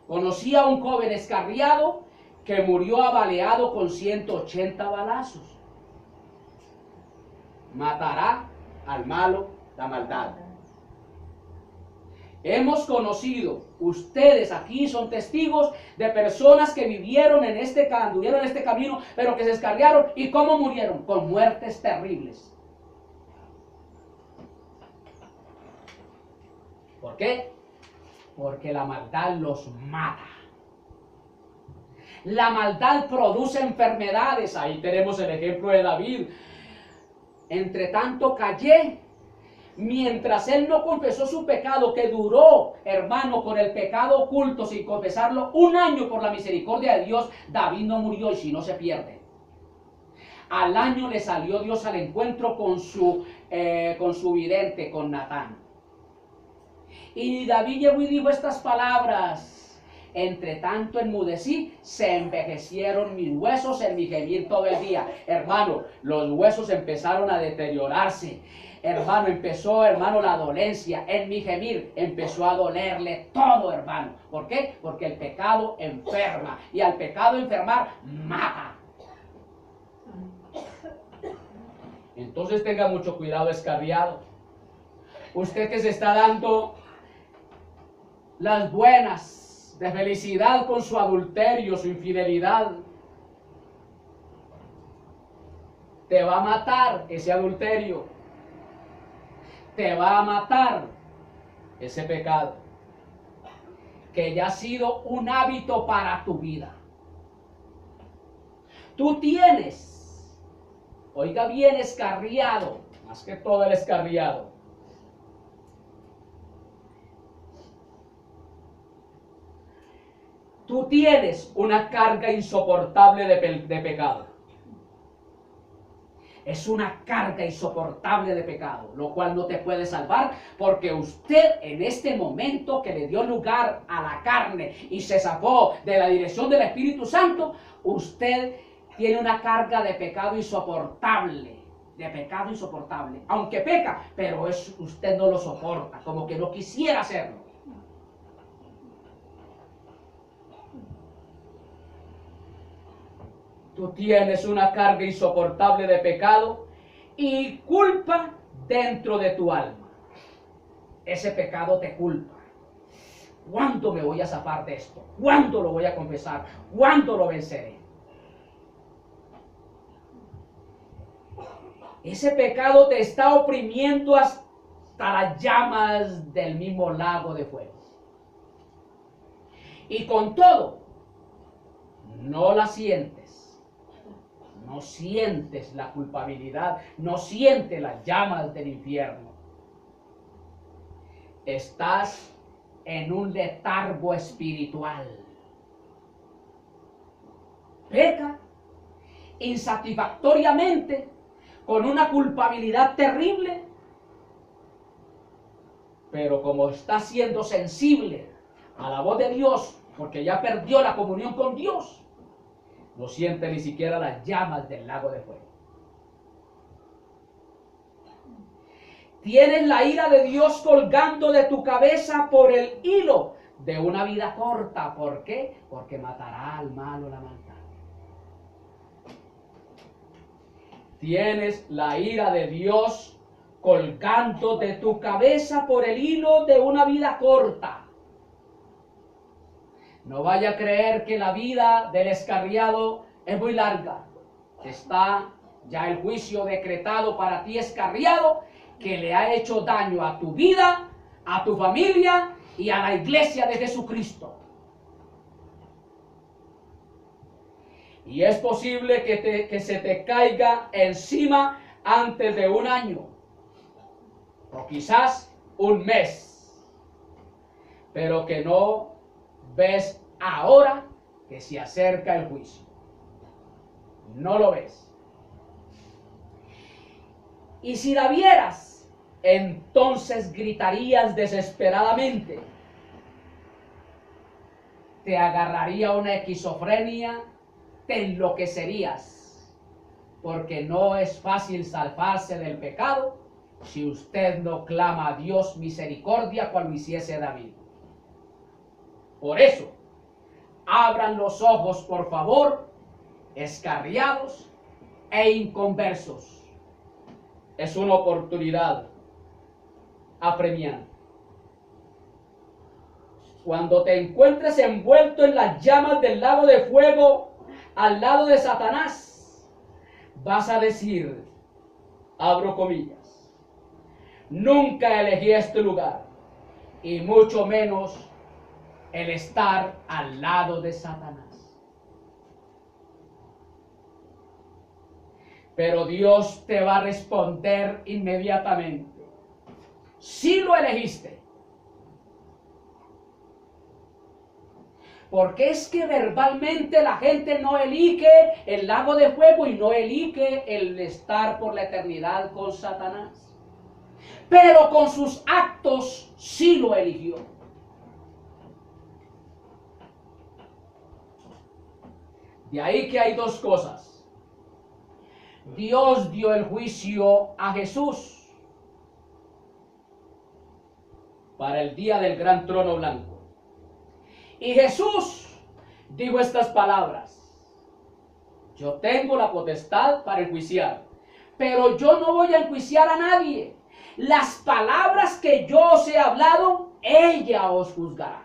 Speaker 1: Conocí a un joven escarriado que murió abaleado con 180 balazos. Matará al malo la maldad. Hemos conocido, ustedes aquí son testigos de personas que anduvieron en este camino, pero que se escarriaron. ¿Y cómo murieron? Con muertes terribles. ¿Por qué? Porque la maldad los mata. La maldad produce enfermedades. Ahí tenemos el ejemplo de David. Entre tanto callé, mientras él no confesó su pecado, que duró, hermano, con el pecado oculto sin confesarlo 1 año por la misericordia de Dios, David no murió y si no se pierde. Al año le salió Dios al encuentro con su vidente, con Natán. Y David llegó y dijo estas palabras: entre tanto enmudecí, se envejecieron mis huesos en mi gemir todo el día. Hermano, los huesos empezaron a deteriorarse. Hermano, empezó, la dolencia. En mi gemir empezó a dolerle todo, hermano. ¿Por qué? Porque el pecado enferma. Y al pecado enfermar, mata. Entonces tenga mucho cuidado, escarriado. Usted que se está dando las buenas de felicidad con su adulterio, su infidelidad, te va a matar ese adulterio, te va a matar ese pecado que ya ha sido un hábito para tu vida. Tú tienes, oiga bien, escarriado, más que todo el escarriado, tú tienes una carga insoportable de pecado. Es una carga insoportable de pecado, lo cual no te puede salvar, porque usted en este momento que le dio lugar a la carne y se zafó de la dirección del Espíritu Santo, usted tiene una carga de pecado insoportable. Aunque peca, pero usted no lo soporta, como que no quisiera hacerlo. Tú tienes una carga insoportable de pecado y culpa dentro de tu alma. Ese pecado te culpa. ¿Cuándo me voy a zafar de esto? ¿Cuándo lo voy a confesar? ¿Cuándo lo venceré? Ese pecado te está oprimiendo hasta las llamas del mismo lago de fuego. Y con todo, no la sientes. No sientes la culpabilidad, no sientes las llamas del infierno. Estás en un letargo espiritual. Peca insatisfactoriamente, con una culpabilidad terrible, pero como está siendo sensible a la voz de Dios, porque ya perdió la comunión con Dios, no siente ni siquiera las llamas del lago de fuego. Tienes la ira de Dios colgando de tu cabeza por el hilo de una vida corta. ¿Por qué? Porque matará al malo la maldad. Tienes la ira de Dios colgando de tu cabeza por el hilo de una vida corta. No vaya a creer que la vida del escarriado es muy larga. Está ya el juicio decretado para ti escarriado, que le ha hecho daño a tu vida, a tu familia y a la iglesia de Jesucristo. Y es posible que se te caiga encima antes de un año, o quizás un mes, pero que no ves ahora que se acerca el juicio. No lo ves. Y si la vieras, entonces gritarías desesperadamente. Te agarraría una esquizofrenia, te enloquecerías, porque no es fácil salvarse del pecado si usted no clama a Dios misericordia cual lo hiciese David. Por eso, abran los ojos, por favor, escarriados e inconversos. Es una oportunidad apremiante. Cuando te encuentres envuelto en las llamas del lago de fuego al lado de Satanás, vas a decir, abro comillas, nunca elegí este lugar, y mucho menos el estar al lado de Satanás. Pero Dios te va a responder inmediatamente. Si lo elegiste. Porque es que verbalmente la gente no elige el lago de fuego y no elige el estar por la eternidad con Satanás. Pero con sus actos sí lo eligió. De ahí que hay dos cosas. Dios dio el juicio a Jesús para el día del gran trono blanco. Y Jesús dijo estas palabras: yo tengo la potestad para enjuiciar, pero yo no voy a enjuiciar a nadie. Las palabras que yo os he hablado, ella os juzgará.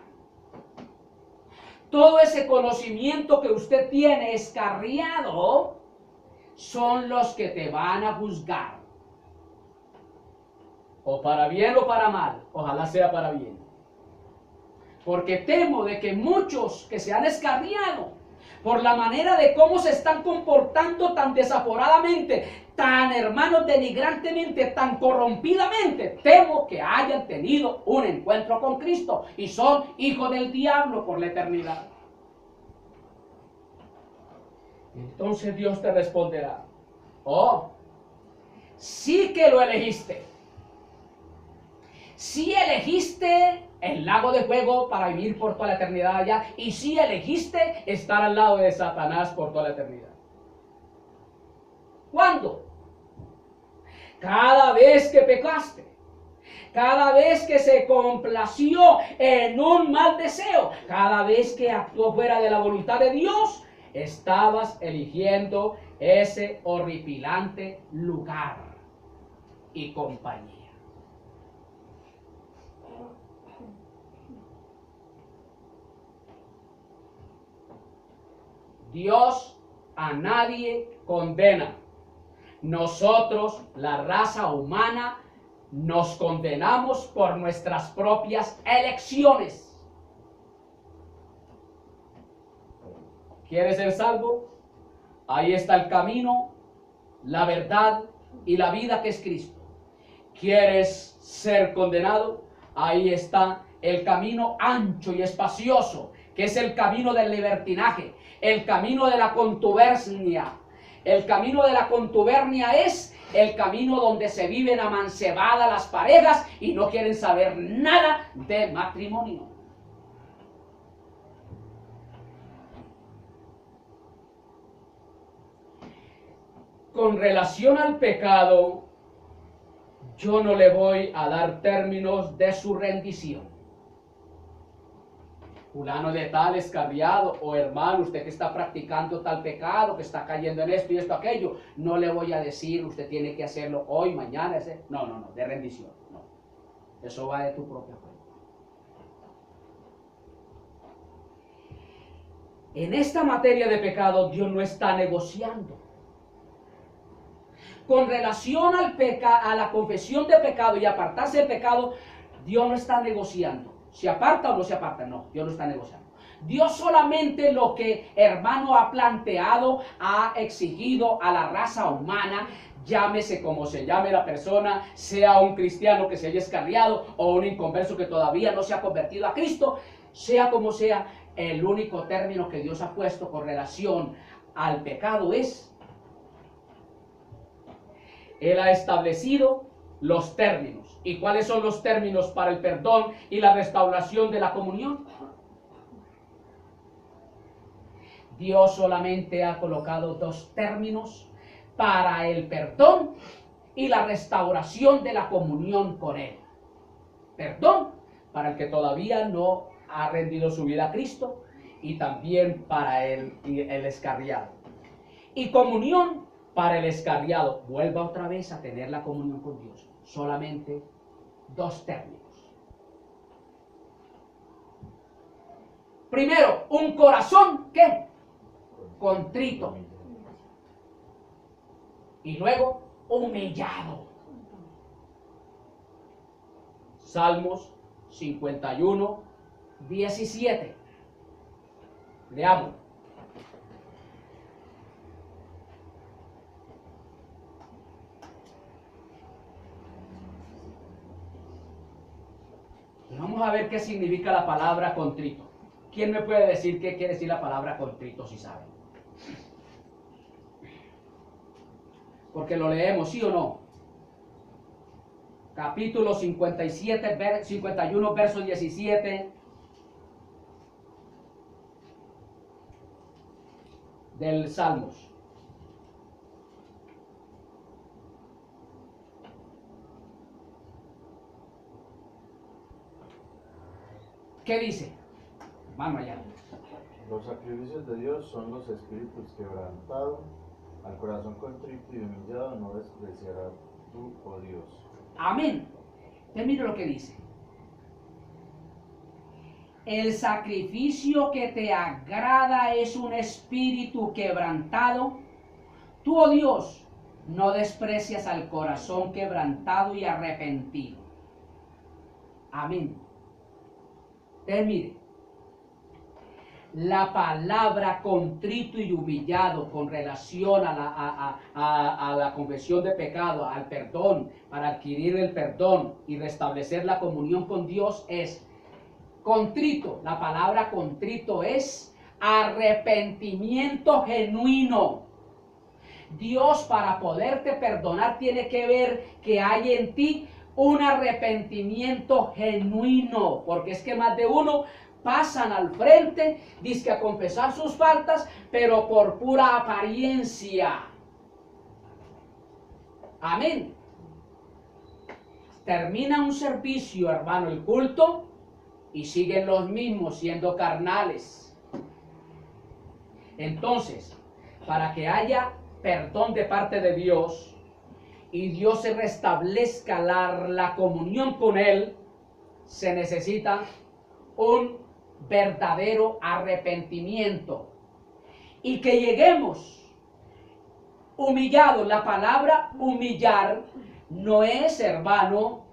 Speaker 1: Todo ese conocimiento que usted tiene escarriado son los que te van a juzgar. O para bien o para mal. Ojalá sea para bien. Porque temo de que muchos que se han escarriado por la manera de cómo se están comportando tan desaforadamente, tan hermanos denigrantemente, tan corrompidamente, temo que hayan tenido un encuentro con Cristo y son hijos del diablo por la eternidad. Entonces Dios te responderá: oh, sí que lo elegiste. Sí elegiste el lago de fuego para vivir por toda la eternidad allá, y sí elegiste estar al lado de Satanás por toda la eternidad. ¿Cuándo? Cada vez que pecaste, cada vez que se complació en un mal deseo, cada vez que actuó fuera de la voluntad de Dios, estabas eligiendo ese horripilante lugar y compañía. Dios a nadie condena. Nosotros, la raza humana, nos condenamos por nuestras propias elecciones. ¿Quieres ser salvo? Ahí está el camino, la verdad y la vida, que es Cristo. ¿Quieres ser condenado? Ahí está el camino ancho y espacioso, que es el camino del libertinaje, el camino de la contubernia. El camino de la contubernia es el camino donde se viven amancebadas las parejas y no quieren saber nada de matrimonio. Con relación al pecado, yo no le voy a dar términos de su rendición. Fulano de tal, escarriado, o hermano, usted que está practicando tal pecado, que está cayendo en esto y esto, aquello, no le voy a decir, usted tiene que hacerlo hoy, mañana, ese. No, de rendición, no. Eso va de tu propia cuenta. En esta materia de pecado, Dios no está negociando. con relación a la confesión de pecado y apartarse del pecado, Dios no está negociando. ¿Se aparta o no se aparta? No, Dios no está negociando. Dios solamente lo que, hermano, ha planteado, ha exigido a la raza humana, llámese como se llame la persona, sea un cristiano que se haya escarriado o un inconverso que todavía no se ha convertido a Cristo, sea como sea, el único término que Dios ha puesto con relación al pecado es, Él ha establecido los términos. ¿Y cuáles son los términos para el perdón y la restauración de la comunión? Dios solamente ha colocado dos términos para el perdón y la restauración de la comunión con Él. Perdón para el que todavía no ha rendido su vida a Cristo y también para el escarriado. Y comunión para el escarriado. Vuelva otra vez a tener la comunión con Dios. Solamente dos términos. Primero, un corazón, ¿qué? Contrito. Y luego, humillado. Salmos 51, 17. Leamos. Y vamos a ver qué significa la palabra contrito. ¿Quién me puede decir qué quiere decir la palabra contrito si sabe? Porque lo leemos, ¿sí o no? Capítulo 51, verso 17 del Salmos. ¿Qué dice? Vamos allá.
Speaker 2: Los sacrificios de Dios son los espíritus quebrantados, al corazón contrito y humillado no despreciarás tú, oh Dios.
Speaker 1: Amén. Te mire lo que dice. El sacrificio que te agrada es un espíritu quebrantado. Tú, oh Dios, no desprecias al corazón quebrantado y arrepentido. Amén. Te mire. La palabra contrito y humillado con relación a la confesión de pecado, al perdón, para adquirir el perdón y restablecer la comunión con Dios es contrito. La palabra contrito es arrepentimiento genuino. Dios, para poderte perdonar, tiene que ver que hay en ti un arrepentimiento genuino, porque es que más de uno pasan al frente, dizque a confesar sus faltas, pero por pura apariencia. Amén. Termina un servicio, hermano, el culto, y siguen los mismos siendo carnales. Entonces, para que haya perdón de parte de Dios y Dios se restablezca la comunión con Él, se necesita un verdadero arrepentimiento y que lleguemos humillados. La palabra humillar no es, hermano,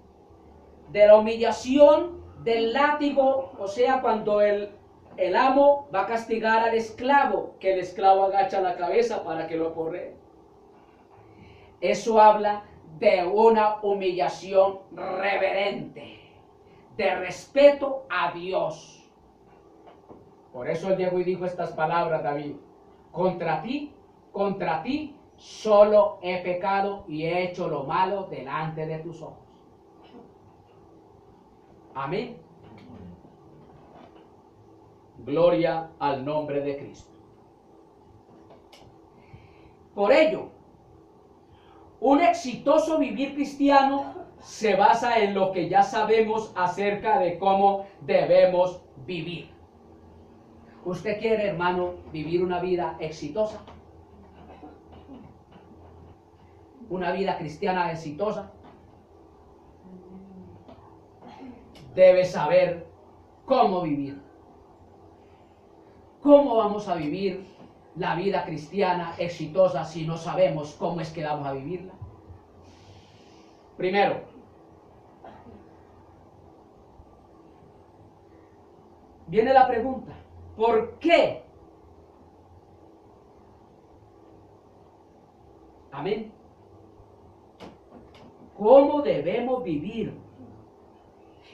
Speaker 1: de la humillación del látigo, o sea, cuando el amo va a castigar al esclavo, que el esclavo agacha la cabeza para que lo corre. Eso habla de una humillación reverente, de respeto a Dios. Por eso él llegó y dijo estas palabras, David: contra ti, solo he pecado y he hecho lo malo delante de tus ojos. Amén. Gloria al nombre de Cristo. Por ello, un exitoso vivir cristiano se basa en lo que ya sabemos acerca de cómo debemos vivir. ¿Usted quiere, hermano, vivir una vida exitosa? ¿Una vida cristiana exitosa? Debe saber cómo vivir. ¿Cómo vamos a vivir la vida cristiana exitosa si no sabemos cómo es que vamos a vivirla? Primero, viene la pregunta, ¿por qué? Amén. ¿Cómo debemos vivir?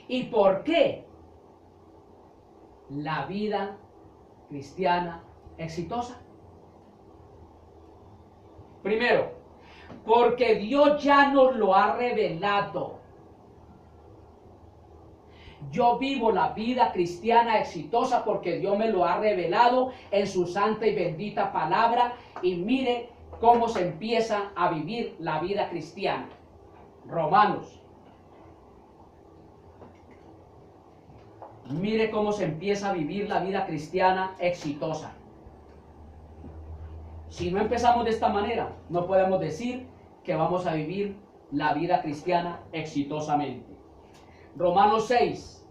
Speaker 1: ¿Y por qué la vida cristiana exitosa? Primero, porque Dios ya nos lo ha revelado. Yo vivo la vida cristiana exitosa porque Dios me lo ha revelado en su santa y bendita palabra. Y mire cómo se empieza a vivir la vida cristiana. Romanos. Mire cómo se empieza a vivir la vida cristiana exitosa. Si no empezamos de esta manera, no podemos decir que vamos a vivir la vida cristiana exitosamente. Romanos 6.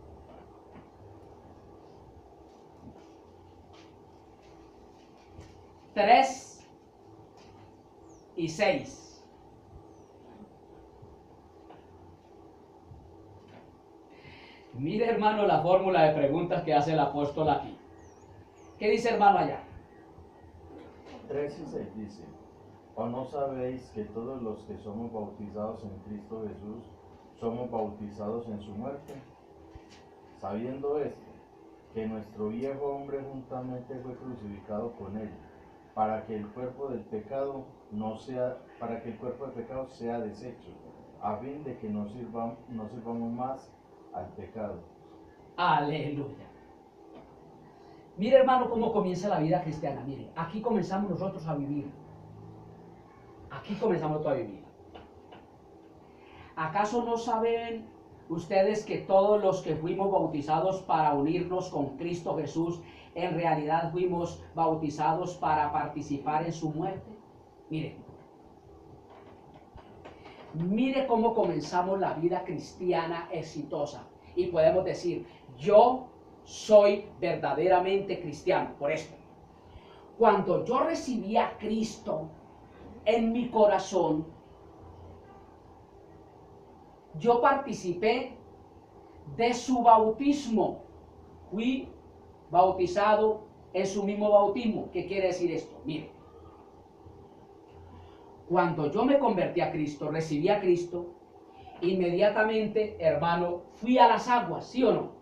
Speaker 1: Tres y 6. Mire, hermano, la fórmula de preguntas que hace el apóstol aquí. ¿Qué dice, hermano, allá?
Speaker 2: 3 y 6 dice: ¿O no sabéis que todos los que somos bautizados en Cristo Jesús somos bautizados en su muerte? Sabiendo esto, que nuestro viejo hombre juntamente fue crucificado con él, para que el cuerpo del pecado sea deshecho, a fin de que no sirvamos más al pecado.
Speaker 1: Aleluya. Mire, hermano, cómo comienza la vida cristiana. Mire, aquí comenzamos nosotros a vivir. Aquí comenzamos nosotros a vivir. ¿Acaso no saben ustedes que todos los que fuimos bautizados para unirnos con Cristo Jesús, en realidad fuimos bautizados para participar en su muerte? Mire. Mire cómo comenzamos la vida cristiana exitosa. Y podemos decir, yo soy verdaderamente cristiano. Por esto, cuando yo recibí a Cristo en mi corazón, yo participé de su bautismo. Fui bautizado en su mismo bautismo. ¿Qué quiere decir esto? Mire, cuando yo me convertí a Cristo, recibí a Cristo, inmediatamente, hermano, fui a las aguas, ¿sí o no?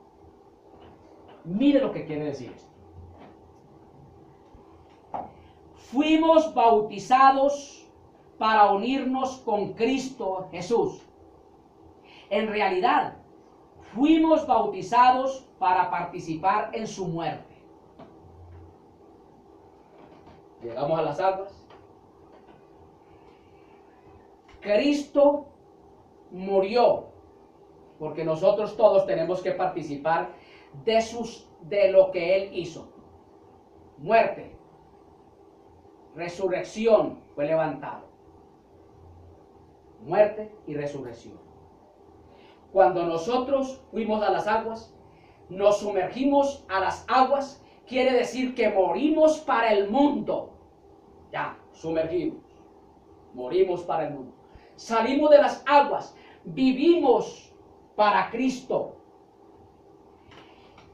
Speaker 1: Mire lo que quiere decir esto. Fuimos bautizados para unirnos con Cristo Jesús. En realidad, fuimos bautizados para participar en su muerte. Llegamos a las aguas. Cristo murió, porque nosotros todos tenemos que participar de lo que Él hizo. Muerte, resurrección, fue levantado. Muerte y resurrección. Cuando nosotros fuimos a las aguas, nos sumergimos a las aguas, quiere decir que morimos para el mundo. Ya, sumergimos, morimos para el mundo. Salimos de las aguas, vivimos para Cristo.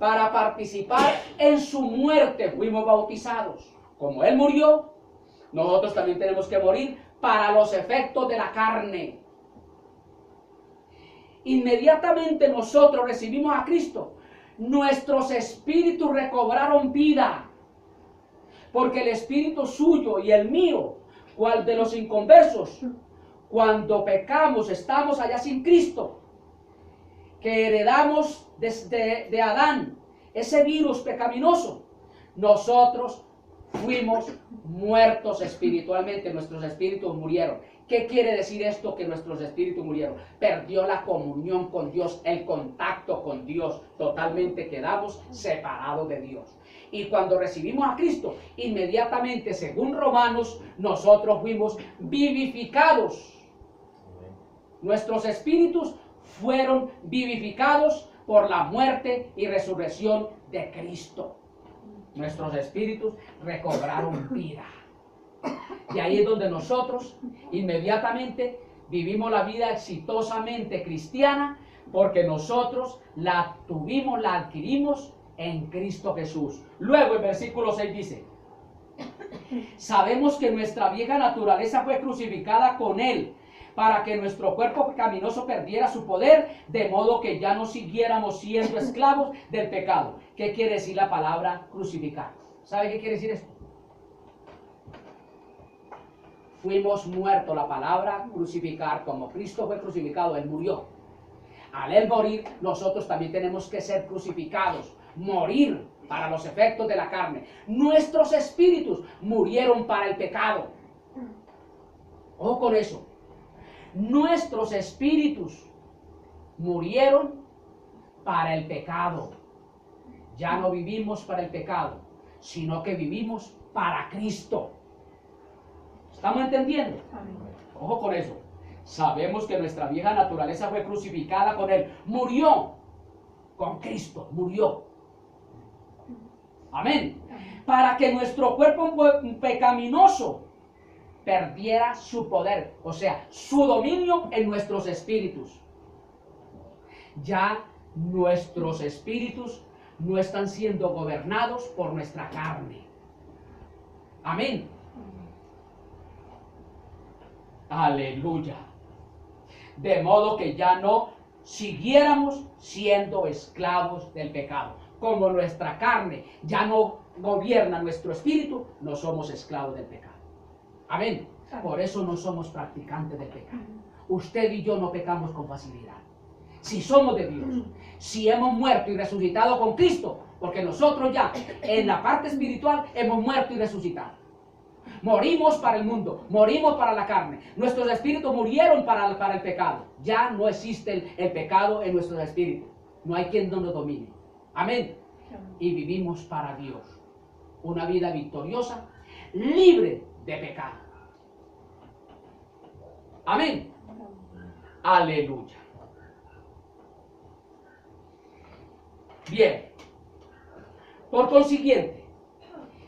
Speaker 1: Para participar en su muerte fuimos bautizados. Como Él murió, nosotros también tenemos que morir para los efectos de la carne. Inmediatamente nosotros recibimos a Cristo, nuestros espíritus recobraron vida. Porque el espíritu suyo y el mío, cual de los inconversos, cuando pecamos, estamos allá sin Cristo, que heredamos desde Adán, ese virus pecaminoso, nosotros fuimos muertos espiritualmente, nuestros espíritus murieron. ¿Qué quiere decir esto? Que nuestros espíritus murieron. Perdió la comunión con Dios, el contacto con Dios, totalmente quedamos separados de Dios. Y cuando recibimos a Cristo, inmediatamente, según Romanos, nosotros fuimos vivificados. Nuestros espíritus fueron vivificados por la muerte y resurrección de Cristo. Nuestros espíritus recobraron vida. Y ahí es donde nosotros inmediatamente vivimos la vida exitosamente cristiana porque nosotros la tuvimos, la adquirimos en Cristo Jesús. Luego el versículo 6 dice, sabemos que nuestra vieja naturaleza fue crucificada con Él para que nuestro cuerpo pecaminoso perdiera su poder, de modo que ya no siguiéramos siendo esclavos del pecado. ¿Qué quiere decir la palabra crucificar? ¿Sabe qué quiere decir esto? Fuimos muertos, la palabra crucificar, como Cristo fue crucificado, Él murió. Al Él morir, nosotros también tenemos que ser crucificados, morir para los efectos de la carne. Nuestros espíritus murieron para el pecado. Ojo con eso. Nuestros espíritus murieron para el pecado. Ya no vivimos para el pecado, sino que vivimos para Cristo. ¿Estamos entendiendo? Ojo con eso. Sabemos que nuestra vieja naturaleza fue crucificada con Él. Murió con Cristo, murió. Amén. Para que nuestro cuerpo pecaminoso perdiera su poder, o sea, su dominio en nuestros espíritus. Ya nuestros espíritus no están siendo gobernados por nuestra carne. Amén. Aleluya. De modo que ya no siguiéramos siendo esclavos del pecado. Como nuestra carne ya no gobierna nuestro espíritu, no somos esclavos del pecado. Amén. Por eso no somos practicantes del pecado. Usted y yo no pecamos con facilidad. Si somos de Dios, si hemos muerto y resucitado con Cristo, porque nosotros ya en la parte espiritual hemos muerto y resucitado. Morimos para el mundo, morimos para la carne. Nuestros espíritus murieron para el pecado. Ya no existe el pecado en nuestros espíritus. No hay quien nos domine. Amén. Y vivimos para Dios. Una vida victoriosa, libre de pecado. Amén. Aleluya. Bien. Por consiguiente,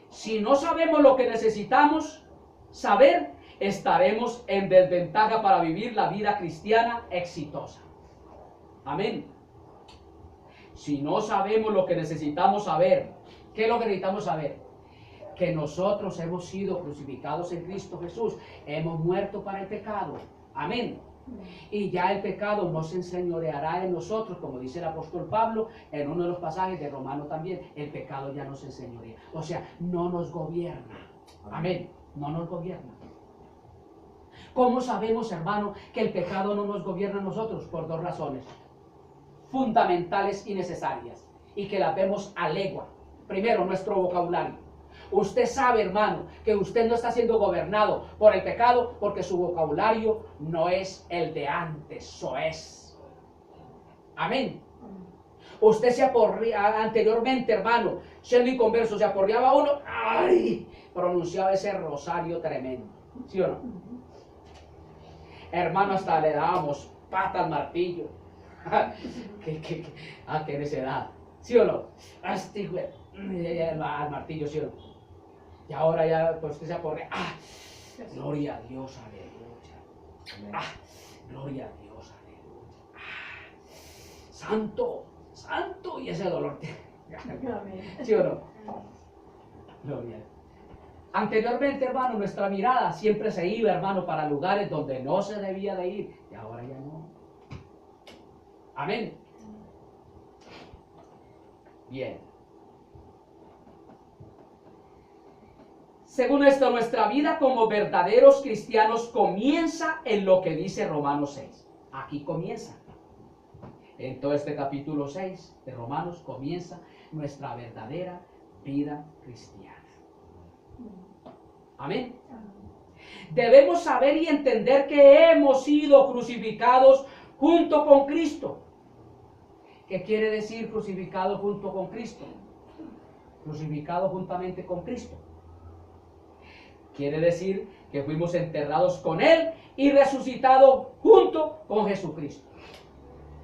Speaker 1: si no sabemos lo que necesitamos saber, estaremos en desventaja para vivir la vida cristiana exitosa. Amén. Si no sabemos lo que necesitamos saber, ¿qué es lo que necesitamos saber? Que nosotros hemos sido crucificados en Cristo Jesús, hemos muerto para el pecado. Amén. Y ya el pecado no se enseñoreará en nosotros, como dice el apóstol Pablo en uno de los pasajes de Romanos también. El pecado ya no se enseñorea, o sea, no nos gobierna. Amén. No nos gobierna. ¿Cómo sabemos, hermano, que el pecado no nos gobierna a nosotros? Por dos razones fundamentales y necesarias, y que las vemos a legua. Primero, nuestro vocabulario. Usted sabe, hermano, que usted no está siendo gobernado por el pecado porque su vocabulario no es el de antes, soez. Amén. Usted se aporreaba anteriormente, hermano, siendo inconverso, se aporreaba uno, ¡ay! Pronunciaba ese rosario tremendo. ¿Sí o no? Hermano, hasta le dábamos pata al martillo. ¿Qué necedad? ¿Sí o no? Al martillo, ¿sí o no? Y ahora ya, pues usted se aporrea. ¡Ah! Gloria a Dios, aleluya. ¡Ah! Gloria a Dios, aleluya. ¡Ah! Santo, santo, y ese dolor. ¿Sí o no? Gloria. Anteriormente, hermano, nuestra mirada siempre se iba, hermano, para lugares donde no se debía de ir. Y ahora ya no. Amén. Bien. Según esto, nuestra vida como verdaderos cristianos comienza en lo que dice Romanos 6. Aquí comienza. En todo este capítulo 6 de Romanos comienza nuestra verdadera vida cristiana. Amén. Debemos saber y entender que hemos sido crucificados junto con Cristo. ¿Qué quiere decir crucificado junto con Cristo? Crucificado juntamente con Cristo. Quiere decir que fuimos enterrados con Él y resucitados junto con Jesucristo.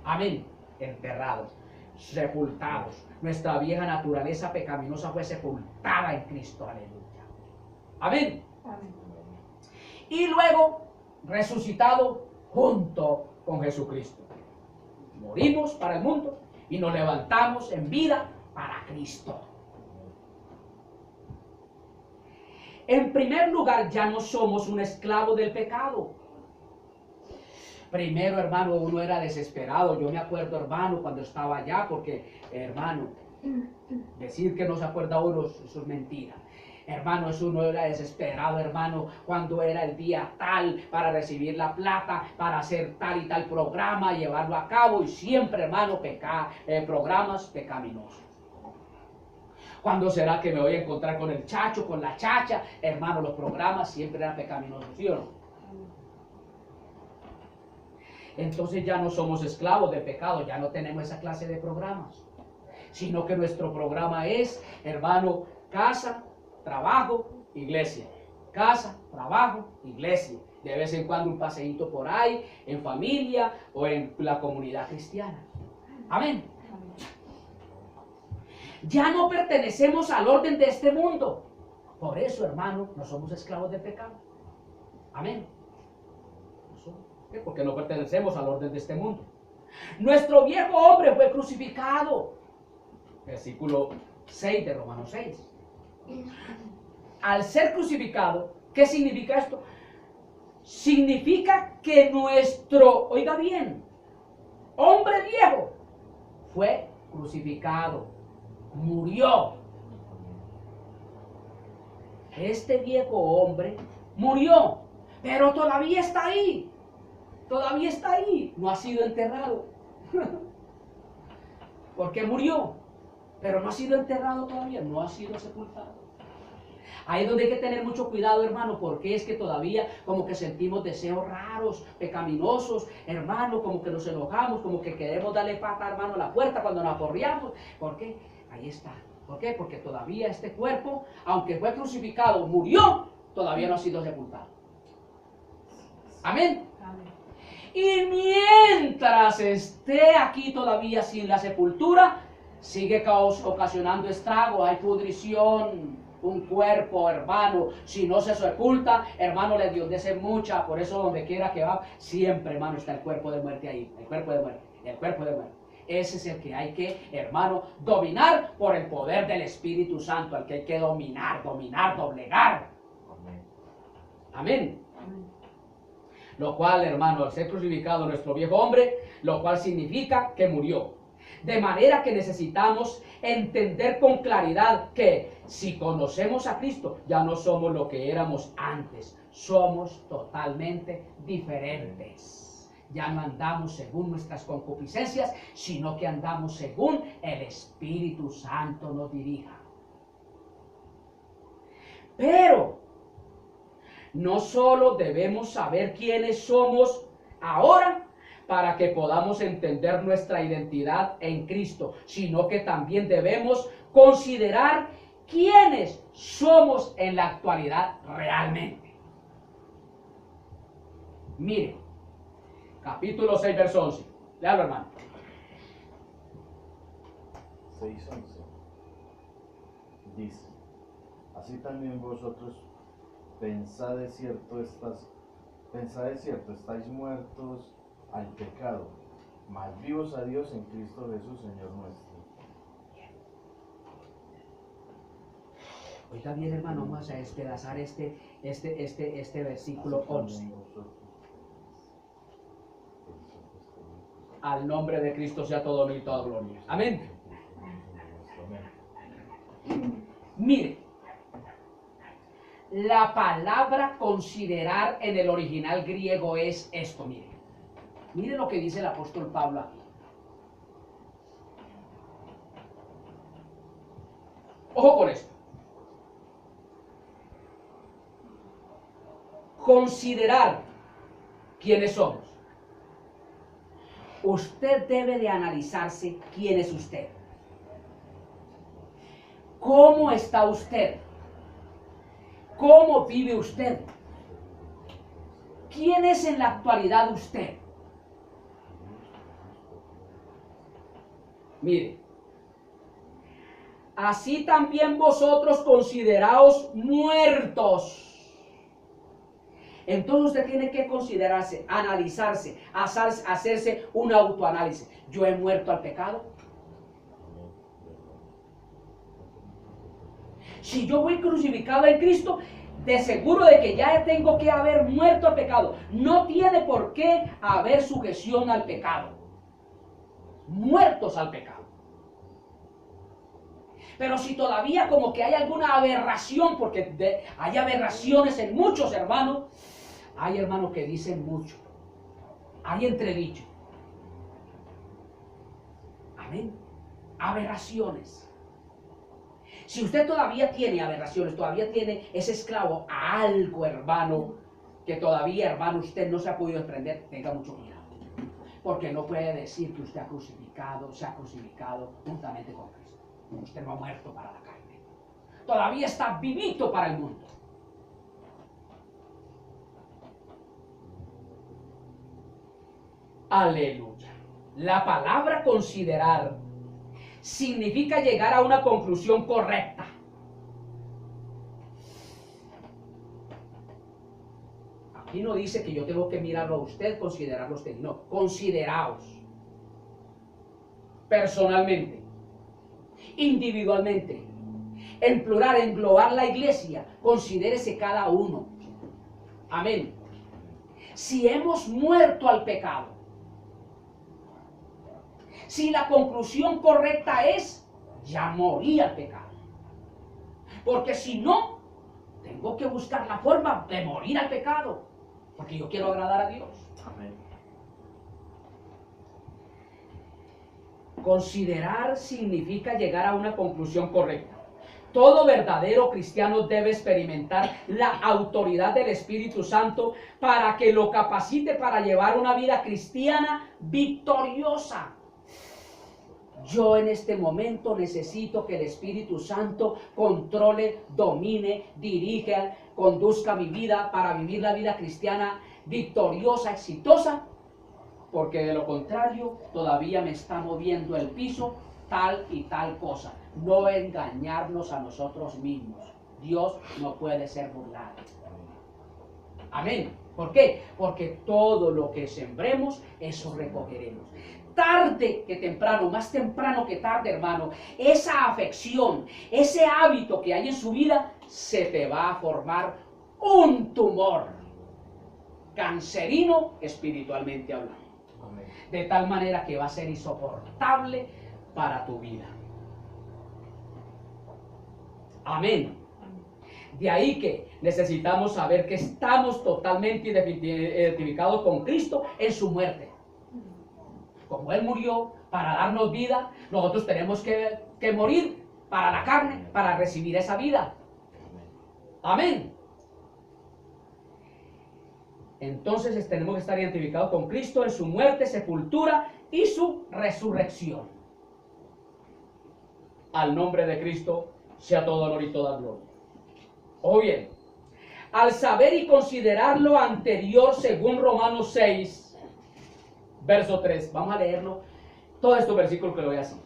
Speaker 1: Amén. Enterrados, sepultados. Nuestra vieja naturaleza pecaminosa fue sepultada en Cristo. Aleluya. Amén. Amén. Y luego resucitado junto con Jesucristo. Morimos para el mundo y nos levantamos en vida para Cristo. En primer lugar, ya no somos un esclavo del pecado. Primero, hermano, uno era desesperado. Yo me acuerdo, hermano, cuando estaba allá, porque, hermano, decir que no se acuerda uno, eso es mentira. Hermano, eso uno era desesperado, hermano, cuando era el día tal para recibir la plata, para hacer tal y tal programa, llevarlo a cabo, y siempre, hermano, programas pecaminosos. ¿Cuándo será que me voy a encontrar con el chacho, con la chacha? Hermano, los programas siempre eran pecaminosos, ¿sí o no? Entonces ya no somos esclavos del pecado, ya no tenemos esa clase de programas, sino que nuestro programa es, hermano, casa, trabajo, iglesia. Casa, trabajo, iglesia. De vez en cuando un paseíto por ahí, en familia o en la comunidad cristiana. Amén. Ya no pertenecemos al orden de este mundo. Por eso, hermano, no somos esclavos del pecado. Amén. ¿Por qué? Porque no pertenecemos al orden de este mundo. Nuestro viejo hombre fue crucificado. Versículo 6 de Romanos 6. Al ser crucificado, ¿qué significa esto? Significa que nuestro, oiga bien, hombre viejo fue crucificado, murió. Este viejo hombre murió, pero todavía está ahí. Todavía está ahí. No ha sido enterrado. Porque murió, pero no ha sido enterrado todavía, no ha sido sepultado. Ahí es donde hay que tener mucho cuidado, hermano, porque es que todavía como que sentimos deseos raros, pecaminosos, hermano, como que nos enojamos, como que queremos darle pata, hermano, a la puerta cuando nos aporreamos. ¿Por qué? Ahí está. ¿Por qué? Porque todavía este cuerpo, aunque fue crucificado, murió, todavía no ha sido sepultado. Amén. Amén. Y mientras esté aquí todavía sin la sepultura, sigue ocasionando estrago, hay pudrición. Un cuerpo, hermano, si no se sepulta, hermano, le Dios desea mucha. Por eso donde quiera que va, siempre, hermano, está el cuerpo de muerte ahí. El cuerpo de muerte, el cuerpo de muerte. Ese es el que hay que, hermano, dominar por el poder del Espíritu Santo. El que hay que dominar, doblegar. Amén. Amén. Lo cual, hermano, al ser crucificado nuestro viejo hombre, lo cual significa que murió. De manera que necesitamos entender con claridad que si conocemos a Cristo, ya no somos lo que éramos antes. Somos totalmente diferentes. Ya no andamos según nuestras concupiscencias, sino que andamos según el Espíritu Santo nos dirija. Pero no solo debemos saber quiénes somos ahora, para que podamos entender nuestra identidad en Cristo, sino que también debemos considerar quiénes somos en la actualidad realmente. Mire, capítulo 6, verso 11. Léalo, hermano.
Speaker 2: 6:11. Dice: así también vosotros pensad de cierto, estáis muertos al pecado, mas vivos a Dios en Cristo Jesús, Señor nuestro.
Speaker 1: Oiga bien, hermano, vamos a despedazar este versículo 11. Al nombre de Cristo sea todo honor y toda gloria. Amén. Mire, la palabra considerar en el original griego es esto, mire. Mire lo que dice el apóstol Pablo aquí. Ojo con esto. Considerar quiénes somos. Usted debe de analizarse quién es usted. ¿Cómo está usted? ¿Cómo vive usted? ¿Quién es en la actualidad usted? Mire, así también vosotros consideraos muertos Entonces usted tiene que considerarse, analizarse, hacerse un autoanálisis. ¿Yo he muerto al pecado? Si yo voy crucificado en Cristo, de seguro de que ya tengo que haber muerto al pecado. No tiene por qué haber sujeción al pecado. Muertos al pecado. Pero si todavía como que hay alguna aberración, porque hay aberraciones en muchos hermanos, hay hermanos que dicen mucho, hay entredicho. Amén. Aberraciones. Si usted todavía tiene aberraciones, todavía tiene ese esclavo a algo, hermano, que todavía, hermano, usted no se ha podido desprender, tenga mucho cuidado. Porque no puede decir que usted se ha crucificado juntamente con Cristo. Usted no ha muerto para la carne. Todavía está vivito para el mundo. Aleluya. La palabra considerar significa llegar a una conclusión correcta. Aquí no dice que yo tengo que mirarlo a usted, considerarlo a usted. No, consideraos. Personalmente, individualmente, en plural, englobar la iglesia, considérese cada uno. Amén. Si hemos muerto al pecado, si la conclusión correcta es, ya morí al pecado. Porque si no, tengo que buscar la forma de morir al pecado. Porque yo quiero agradar a Dios.
Speaker 2: Amén.
Speaker 1: Considerar significa llegar a una conclusión correcta. Todo verdadero cristiano debe experimentar la autoridad del Espíritu Santo para que lo capacite para llevar una vida cristiana victoriosa. Yo en este momento necesito que el Espíritu Santo controle, domine, dirija, conduzca mi vida para vivir la vida cristiana victoriosa, exitosa, porque de lo contrario todavía me está moviendo el piso tal y tal cosa. No engañarnos a nosotros mismos. Dios no puede ser burlado. Amén. ¿Por qué? Porque todo lo que sembremos, eso recogeremos. Tarde que temprano, más temprano que tarde, hermano, esa afección, ese hábito que hay en su vida, se te va a formar un tumor cancerino espiritualmente hablando.
Speaker 2: Amén.
Speaker 1: De tal manera que va a ser insoportable para tu vida. Amén. De ahí que necesitamos saber que estamos totalmente identificados con Cristo en su muerte. Como Él murió para darnos vida, nosotros tenemos que morir para la carne, para recibir esa vida. Amén. Entonces tenemos que estar identificados con Cristo en su muerte, sepultura y su resurrección. Al nombre de Cristo sea todo honor y toda gloria. O bien, al saber y considerar lo anterior según Romanos 6, verso 3, vamos a leerlo, todos estos versículos que lo voy a hacer.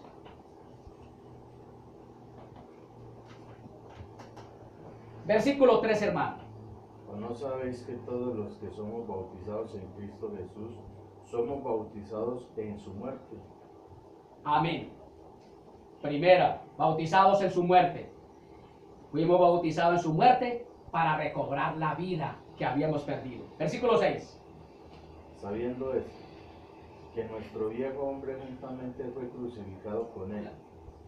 Speaker 1: Versículo 3, hermano.
Speaker 2: ¿O no sabéis que todos los que somos bautizados en Cristo Jesús, somos bautizados en su muerte?
Speaker 1: Amén. Primera, bautizados en su muerte. Fuimos bautizados en su muerte para recobrar la vida que habíamos perdido. Versículo 6.
Speaker 2: Sabiendo esto, que nuestro viejo hombre juntamente fue crucificado con él,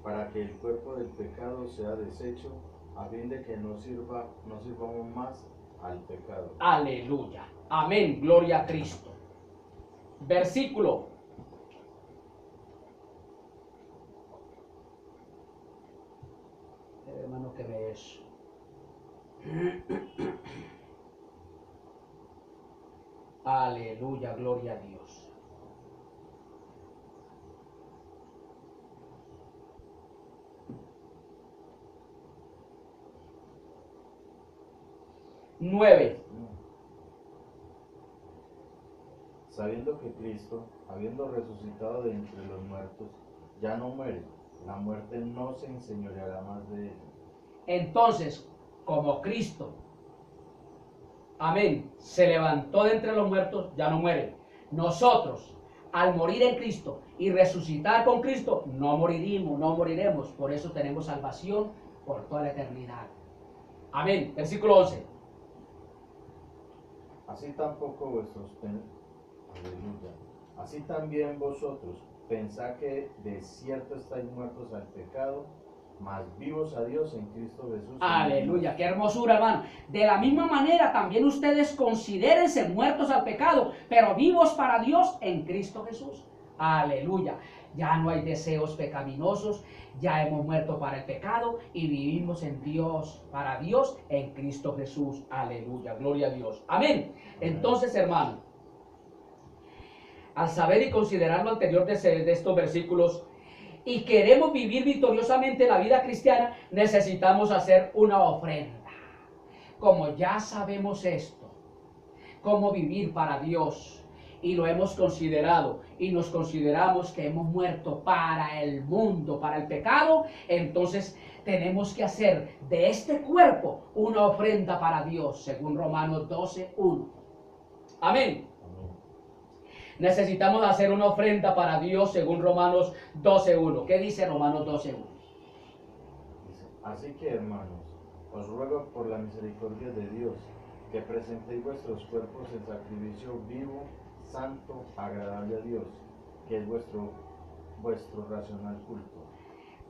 Speaker 2: para que el cuerpo del pecado sea deshecho, a fin de que no sirvamos más al pecado.
Speaker 1: Aleluya. Amén. Gloria a Cristo. Versículo. Hermano, que ve eso. Aleluya. Gloria a Dios. Nueve.
Speaker 2: Sabiendo que Cristo, habiendo resucitado de entre los muertos, ya no muere, la muerte no se enseñoreará más de él.
Speaker 1: Entonces, como Cristo amén, se levantó de entre los muertos, ya no muere. Nosotros, al morir en Cristo y resucitar con Cristo, no moriremos, no moriremos. Por eso tenemos salvación por toda la eternidad. Amén. Versículo 11.
Speaker 2: Así tampoco Aleluya. Así también vosotros pensad que de cierto estáis muertos al pecado, mas vivos a Dios en Cristo Jesús.
Speaker 1: Aleluya, qué hermosura, hermano. De la misma manera también ustedes considérense muertos al pecado, pero vivos para Dios en Cristo Jesús. Aleluya. Ya no hay deseos pecaminosos, ya hemos muerto para el pecado y vivimos en Dios, para Dios en Cristo Jesús. Aleluya, gloria a Dios. Amén. Entonces, hermano, al saber y considerar lo anterior de estos versículos, y queremos vivir victoriosamente la vida cristiana, necesitamos hacer una ofrenda. Como ya sabemos esto, cómo vivir para Dios, y lo hemos considerado, y nos consideramos que hemos muerto para el mundo, para el pecado, entonces tenemos que hacer de este cuerpo una ofrenda para Dios, según Romanos 12:1. Amén. Necesitamos hacer una ofrenda para Dios según Romanos 12:1. ¿Qué dice Romanos 12:1?
Speaker 2: Así que, hermanos, os ruego por la misericordia de Dios que presentéis vuestros cuerpos en sacrificio vivo, santo, agradable a Dios, que es vuestro racional culto.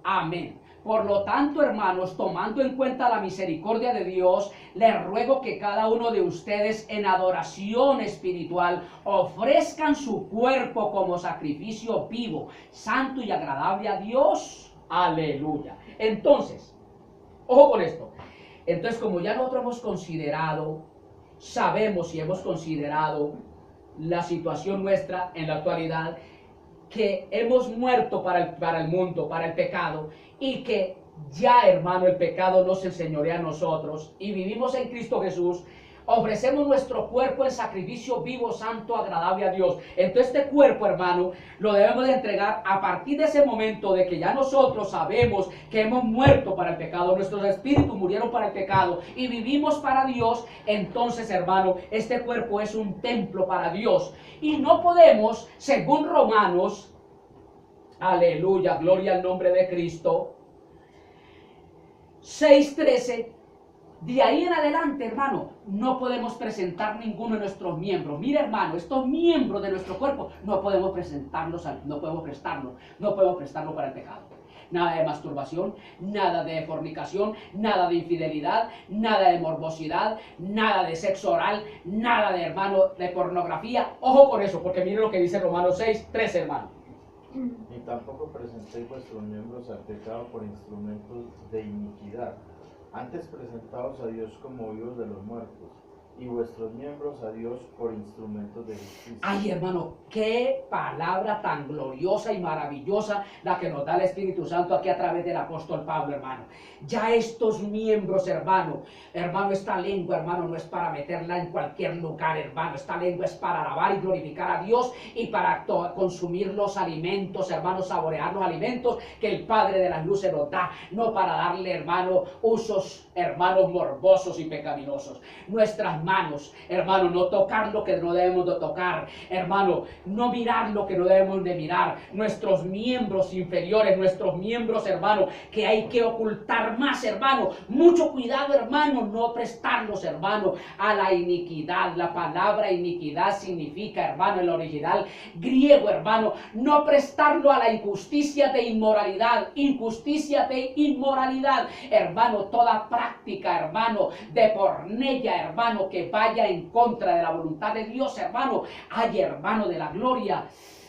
Speaker 1: Amén. Por lo tanto, hermanos, tomando en cuenta la misericordia de Dios, les ruego que cada uno de ustedes en adoración espiritual ofrezcan su cuerpo como sacrificio vivo, santo y agradable a Dios. Aleluya. Entonces, ojo con esto. Entonces, como ya nosotros hemos considerado, sabemos y hemos considerado la situación nuestra en la actualidad, que hemos muerto para el mundo, para el pecado, y que ya, hermano, el pecado nos enseñorea a nosotros y vivimos en Cristo Jesús, ofrecemos nuestro cuerpo en sacrificio vivo, santo, agradable a Dios. Entonces este cuerpo, hermano, lo debemos de entregar a partir de ese momento de que ya nosotros sabemos que hemos muerto para el pecado, nuestros espíritus murieron para el pecado y vivimos para Dios. Entonces, hermano, este cuerpo es un templo para Dios y no podemos, según Romanos, aleluya, gloria al nombre de Cristo, 6:13, de ahí en adelante, hermano, no podemos presentar ninguno de nuestros miembros. Mira, hermano, estos miembros de nuestro cuerpo no podemos prestarlos para el pecado. Nada de masturbación, nada de fornicación, nada de infidelidad, nada de morbosidad, nada de sexo oral, nada de, hermano, de pornografía. Ojo con eso, porque mire lo que dice Romanos 6:13, hermano.
Speaker 2: Ni tampoco presentéis vuestros miembros al pecado por instrumentos de iniquidad. Antes presentaos a Dios como vivos de los muertos, y vuestros miembros a Dios por instrumentos de justicia.
Speaker 1: Ay, hermano, qué palabra tan gloriosa y maravillosa la que nos da el Espíritu Santo aquí a través del apóstol Pablo, hermano. Ya estos miembros, hermano, esta lengua, hermano, no es para meterla en cualquier lugar, hermano. Esta lengua es para alabar y glorificar a Dios y para consumir los alimentos, hermano, saborear los alimentos que el Padre de las luces nos da, no para darle, hermano, usos, hermanos, morbosos y pecaminosos. Nuestras manos, hermano, no tocar lo que no debemos de tocar, hermano, no mirar lo que no debemos de mirar. Nuestros miembros inferiores, nuestros miembros, hermano, que hay que ocultar más, hermano. Mucho cuidado, hermano, no prestarlos, hermano, a la iniquidad. La palabra iniquidad significa, hermano, el original griego, hermano, no prestarlo a la injusticia de inmoralidad. Injusticia de inmoralidad, hermano, toda práctica, hermano, de pornella, hermano, que vaya en contra de la voluntad de Dios, hermano. Ay, hermano de la gloria,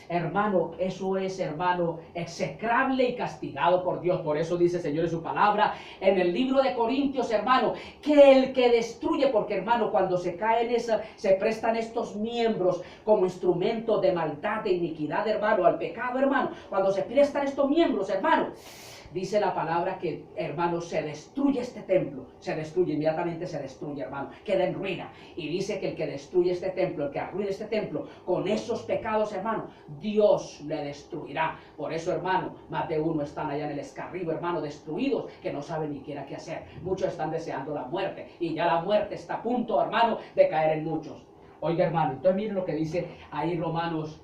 Speaker 1: hermano, eso es, hermano, execrable y castigado por Dios. Por eso dice, Señor, en su palabra, en el libro de Corintios, hermano, que el que destruye, porque, hermano, cuando se caen se prestan estos miembros como instrumentos de maldad, de iniquidad, hermano, al pecado, hermano. Cuando se prestan estos miembros, hermano, dice la palabra que, hermano, se destruye este templo, se destruye, inmediatamente se destruye, hermano, queda en ruina. Y dice que el que destruye este templo, el que arruine este templo con esos pecados, hermano, Dios le destruirá. Por eso, hermano, Mateo 1 están allá en el escarribo, hermano, destruidos, que no saben ni siquiera qué hacer. Muchos están deseando la muerte y ya la muerte está a punto, hermano, de caer en muchos. Oiga, hermano, entonces miren lo que dice ahí Romanos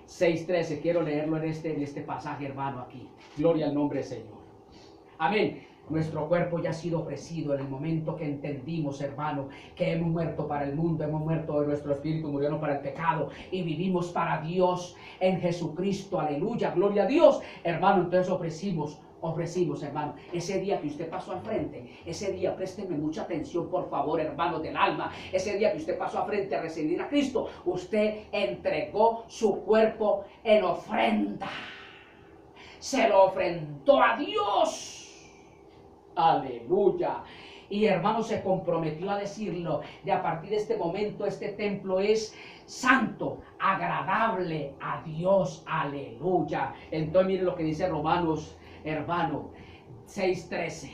Speaker 1: 6:13. Quiero leerlo en este pasaje, hermano, aquí. Gloria al nombre del Señor. Amén. Nuestro cuerpo ya ha sido ofrecido en el momento que entendimos, hermano, que hemos muerto para el mundo, hemos muerto, nuestro espíritu murió para el pecado y vivimos para Dios en Jesucristo. Aleluya, gloria a Dios. Hermano, entonces ofrecimos, hermano, ese día que usted pasó al frente, ese día, présteme mucha atención, por favor, hermano del alma, ese día que usted pasó al frente a recibir a Cristo, usted entregó su cuerpo en ofrenda, se lo ofrendó a Dios. Aleluya. Y hermano se comprometió a decirlo, de a partir de este momento este templo es santo, agradable a Dios. Aleluya. Entonces miren lo que dice Romanos, hermano, 6:13.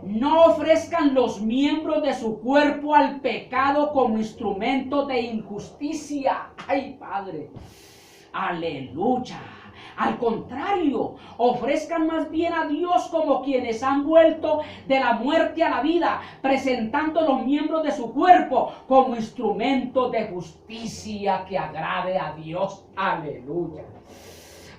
Speaker 1: No ofrezcan los miembros de su cuerpo al pecado como instrumento de injusticia. Ay, Padre. Aleluya. Al contrario, ofrezcan más bien a Dios como quienes han vuelto de la muerte a la vida, presentando los miembros de su cuerpo como instrumento de justicia que agrade a Dios. Aleluya.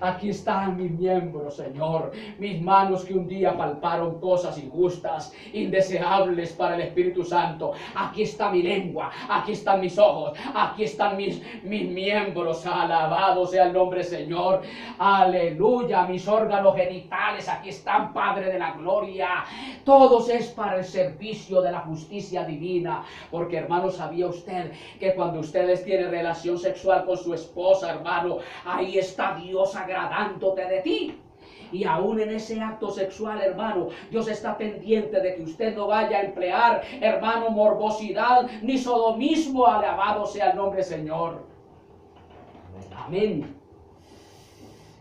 Speaker 1: Aquí están mis miembros, Señor, mis manos que un día palparon cosas injustas, indeseables para el Espíritu Santo. Aquí está mi lengua, aquí están mis ojos, aquí están mis miembros. Alabado sea el nombre del Señor. Aleluya, mis órganos genitales, aquí están, Padre de la gloria. Todos es para el servicio de la justicia divina. Porque, hermano, ¿sabía usted que cuando ustedes tienen relación sexual con su esposa, hermano, ahí está Dios agradándote de ti? Y aún en ese acto sexual, hermano, Dios está pendiente de que usted no vaya a emplear, hermano, morbosidad ni sodomismo. Alabado sea el nombre del Señor. Amén.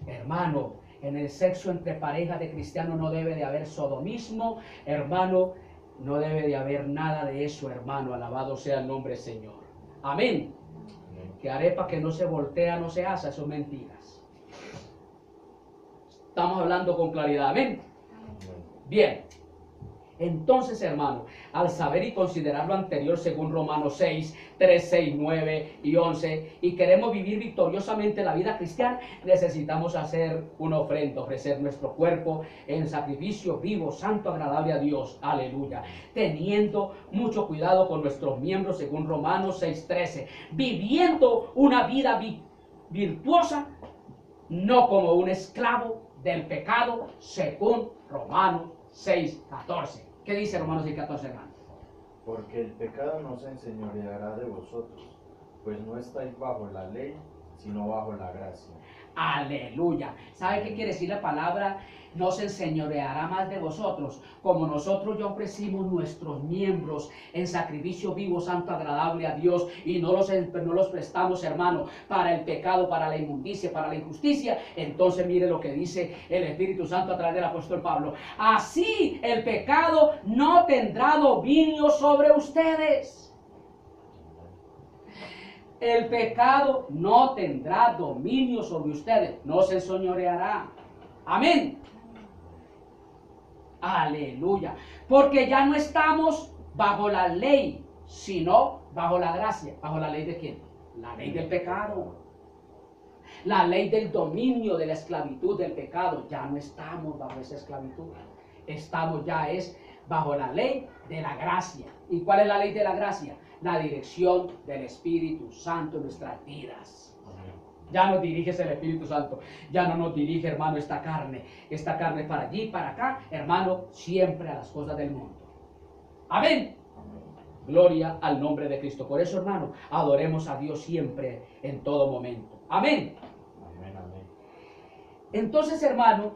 Speaker 1: Hermano, en el sexo entre pareja de cristianos no debe de haber sodomismo, hermano, no debe de haber nada de eso, hermano. Alabado sea el nombre del Señor. Amén. Que arepa que no se voltea no se asa, son mentiras. Estamos hablando con claridad, amén. Bien, entonces, hermano, al saber y considerar lo anterior según Romanos 6:3, 6, 9 y 11, y queremos vivir victoriosamente la vida cristiana, necesitamos hacer una ofrenda, ofrecer nuestro cuerpo en sacrificio vivo, santo, agradable a Dios. Aleluya. Teniendo mucho cuidado con nuestros miembros según Romanos 6:13, viviendo una vida virtuosa, no como un esclavo del pecado, según Romanos 6:14. ¿Qué dice Romanos 6:14, hermano?
Speaker 2: Porque el pecado no se enseñoreará de vosotros, pues no estáis bajo la ley, sino bajo la gracia.
Speaker 1: Aleluya. ¿Sabe qué quiere decir la palabra? No se enseñoreará más de vosotros. Como nosotros ya ofrecimos nuestros miembros en sacrificio vivo, santo, agradable a Dios, y no los prestamos, hermano, para el pecado, para la inmundicia, para la injusticia, entonces mire lo que dice el Espíritu Santo a través del apóstol Pablo. Así el pecado no tendrá dominio sobre ustedes. El pecado no tendrá dominio sobre ustedes, no se enseñoreará. Amén. Aleluya. Porque ya no estamos bajo la ley, sino bajo la gracia. ¿Bajo la ley de quién? La ley del pecado. La ley del dominio de la esclavitud del pecado. Ya no estamos bajo esa esclavitud. Estamos ya bajo la ley de la gracia. ¿Y cuál es la ley de la gracia? La dirección del Espíritu Santo en nuestras vidas. Ya nos dirige el Espíritu Santo. Ya no nos dirige, hermano, esta carne para allí, para acá, hermano, siempre a las cosas del mundo. Amén. Gloria al nombre de Cristo. Por eso, hermano, adoremos a Dios siempre, en todo momento. Amén.
Speaker 2: Amén, amén.
Speaker 1: Entonces, hermano,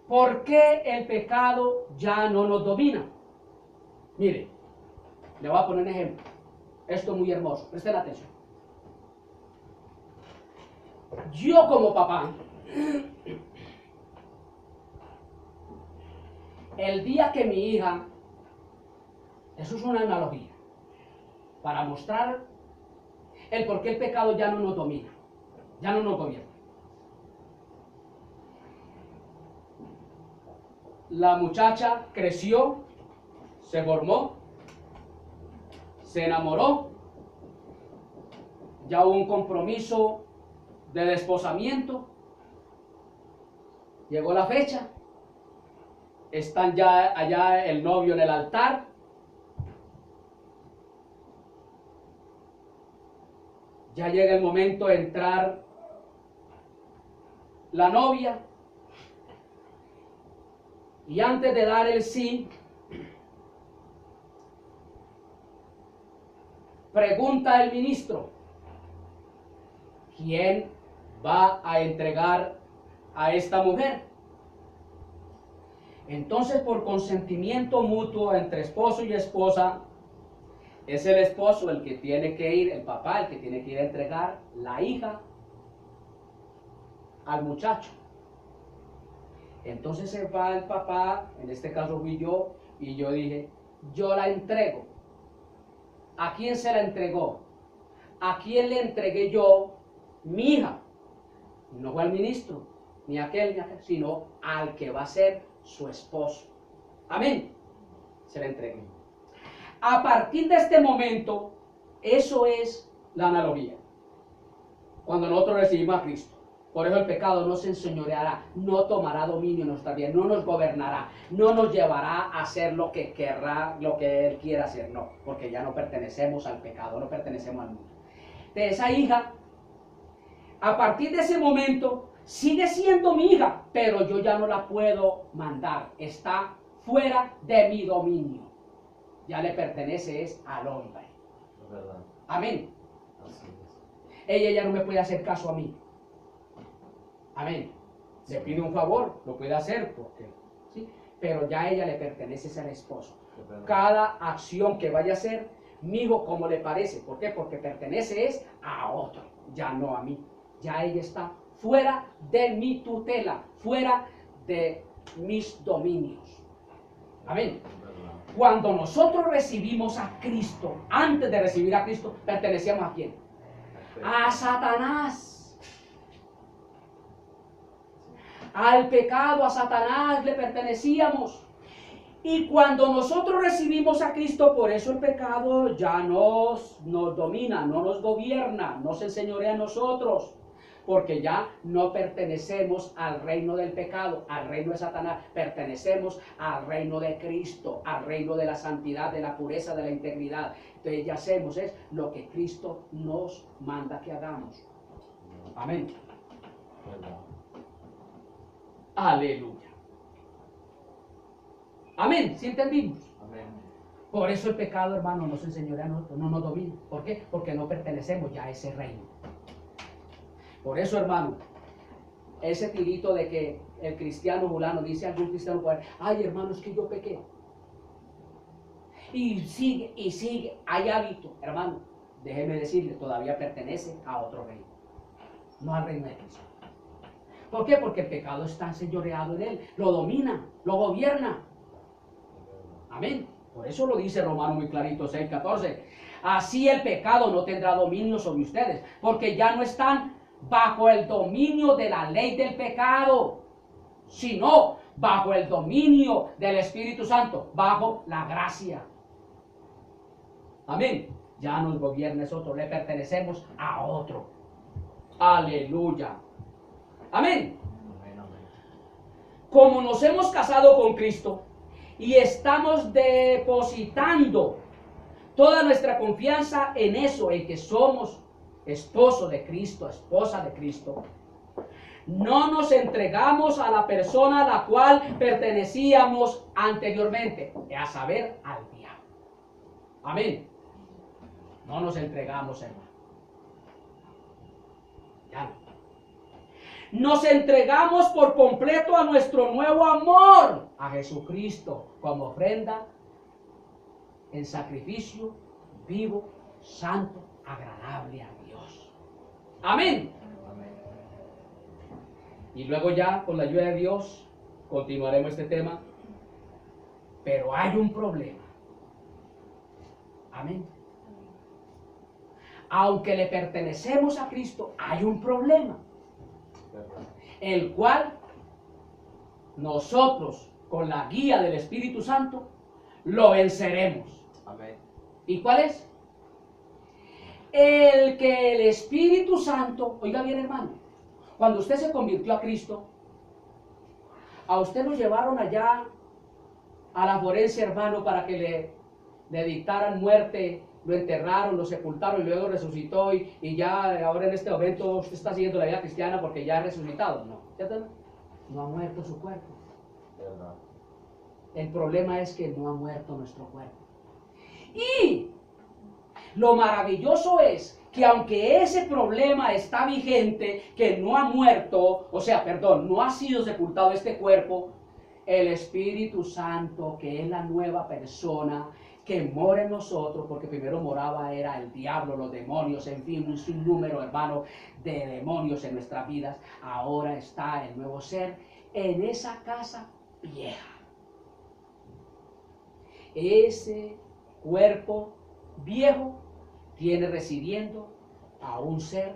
Speaker 1: ¿por qué el pecado ya no nos domina? Mire, le voy a poner un ejemplo. Esto es muy hermoso. Presten atención. Yo como papá, el día que mi hija, eso es una analogía, para mostrar el por qué el pecado ya no nos domina, ya no nos gobierna. La muchacha creció, se formó, se enamoró, ya hubo un compromiso de desposamiento, llegó la fecha, están ya allá el novio en el altar, ya llega el momento de entrar la novia, y antes de dar el sí, pregunta el ministro, ¿quién va a entregar a esta mujer? Entonces, por consentimiento mutuo entre esposo y esposa, es el esposo el que tiene que ir, el papá el que tiene que ir a entregar la hija al muchacho. Entonces se va el papá, en este caso fui yo, y yo dije, yo la entrego. ¿A quién se la entregó? ¿A quién le entregué yo mi hija? No fue al ministro, ni a aquel, sino al que va a ser su esposo. Amén. Se la entregué. A partir de este momento, eso es la analogía. Cuando nosotros recibimos a Cristo. Por eso el pecado no se enseñoreará, no tomará dominio en nuestra vida, no nos gobernará, no nos llevará a hacer lo que querrá, lo que Él quiera hacer, no, porque ya no pertenecemos al pecado, no pertenecemos al mundo. De esa hija, a partir de ese momento, sigue siendo mi hija, pero yo ya no la puedo mandar, está fuera de mi dominio. Ya le pertenece es al hombre. Amén.
Speaker 2: Así es.
Speaker 1: Ella ya no me puede hacer caso a mí. Amén. Le pide un favor, lo puede hacer, porque, ¿sí? Pero ya a ella le pertenece al esposo. Cada acción que vaya a hacer, mi hijo, como le parece. ¿Por qué? Porque pertenece es a otro, ya no a mí. Ya ella está fuera de mi tutela, fuera de mis dominios. Amén. Cuando nosotros recibimos a Cristo, antes de recibir a Cristo, pertenecíamos a quién? A Satanás. Al pecado, a Satanás le pertenecíamos. Y cuando nosotros recibimos a Cristo, por eso el pecado ya nos domina, no nos gobierna, no se enseñorea a nosotros. Porque ya no pertenecemos al reino del pecado, al reino de Satanás, pertenecemos al reino de Cristo, al reino de la santidad, de la pureza, de la integridad. Entonces ya hacemos es lo que Cristo nos manda que hagamos. Amén. Aleluya. Amén, ¿sí entendimos?
Speaker 2: Amén.
Speaker 1: Por eso el pecado, hermano, no se enseñorea a nosotros, no nos domina. ¿Por qué? Porque no pertenecemos ya a ese reino. Por eso, hermano, ese tirito de que el cristiano fulano dice a algún cristiano, ay, hermano, es que yo pequé. Y sigue, hay hábito, hermano. Déjeme decirle, todavía pertenece a otro reino, no al reino de Cristo. ¿Por qué? Porque el pecado está enseñoreado en él, lo domina, lo gobierna. Amén. Por eso lo dice Romano muy clarito, 6:14. Así el pecado no tendrá dominio sobre ustedes, porque ya no están bajo el dominio de la ley del pecado, sino bajo el dominio del Espíritu Santo, bajo la gracia. Amén. Ya nos gobierna nosotros, le pertenecemos a otro. Aleluya. Amén. Como nos hemos casado con Cristo y estamos depositando toda nuestra confianza en eso, en que somos esposo de Cristo, esposa de Cristo, no nos entregamos a la persona a la cual pertenecíamos anteriormente, a saber, al diablo. Amén. No nos entregamos, hermano. Ya no. Nos entregamos por completo a nuestro nuevo amor, a Jesucristo, como ofrenda en sacrificio vivo, santo, agradable a Dios. Amén.
Speaker 2: Amén.
Speaker 1: Y luego ya, con la ayuda de Dios, continuaremos este tema. Pero hay un problema. Amén. Aunque le pertenecemos a Cristo, hay un problema. El cual nosotros, con la guía del Espíritu Santo, lo venceremos.
Speaker 3: Amén.
Speaker 1: ¿Y cuál es? El que el Espíritu Santo, oiga bien hermano, cuando usted se convirtió a Cristo, a usted lo llevaron allá a la forense, hermano, para que le dictaran muerte, lo enterraron, lo sepultaron y luego resucitó y ya ahora en este momento usted está siguiendo la vida cristiana porque ya ha resucitado. No, ¿cierto? No ha muerto su cuerpo.
Speaker 3: ¿Verdad?
Speaker 1: El problema es que no ha muerto nuestro cuerpo. Y lo maravilloso es que aunque ese problema está vigente, que no ha muerto, o sea, perdón, no ha sido sepultado este cuerpo, el Espíritu Santo, que es la nueva persona que mora en nosotros, porque primero moraba era el diablo, los demonios, en fin, un sinnúmero, hermano, de demonios en nuestras vidas, ahora está el nuevo ser en esa casa vieja. Ese cuerpo viejo tiene recibiendo a un ser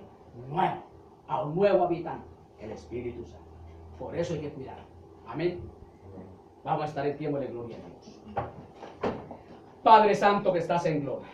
Speaker 1: nuevo, a un nuevo habitante, el Espíritu Santo. Por eso hay que cuidarlo. Amén. Vamos a estar en tiempo de gloria a Dios. Padre Santo que estás en gloria.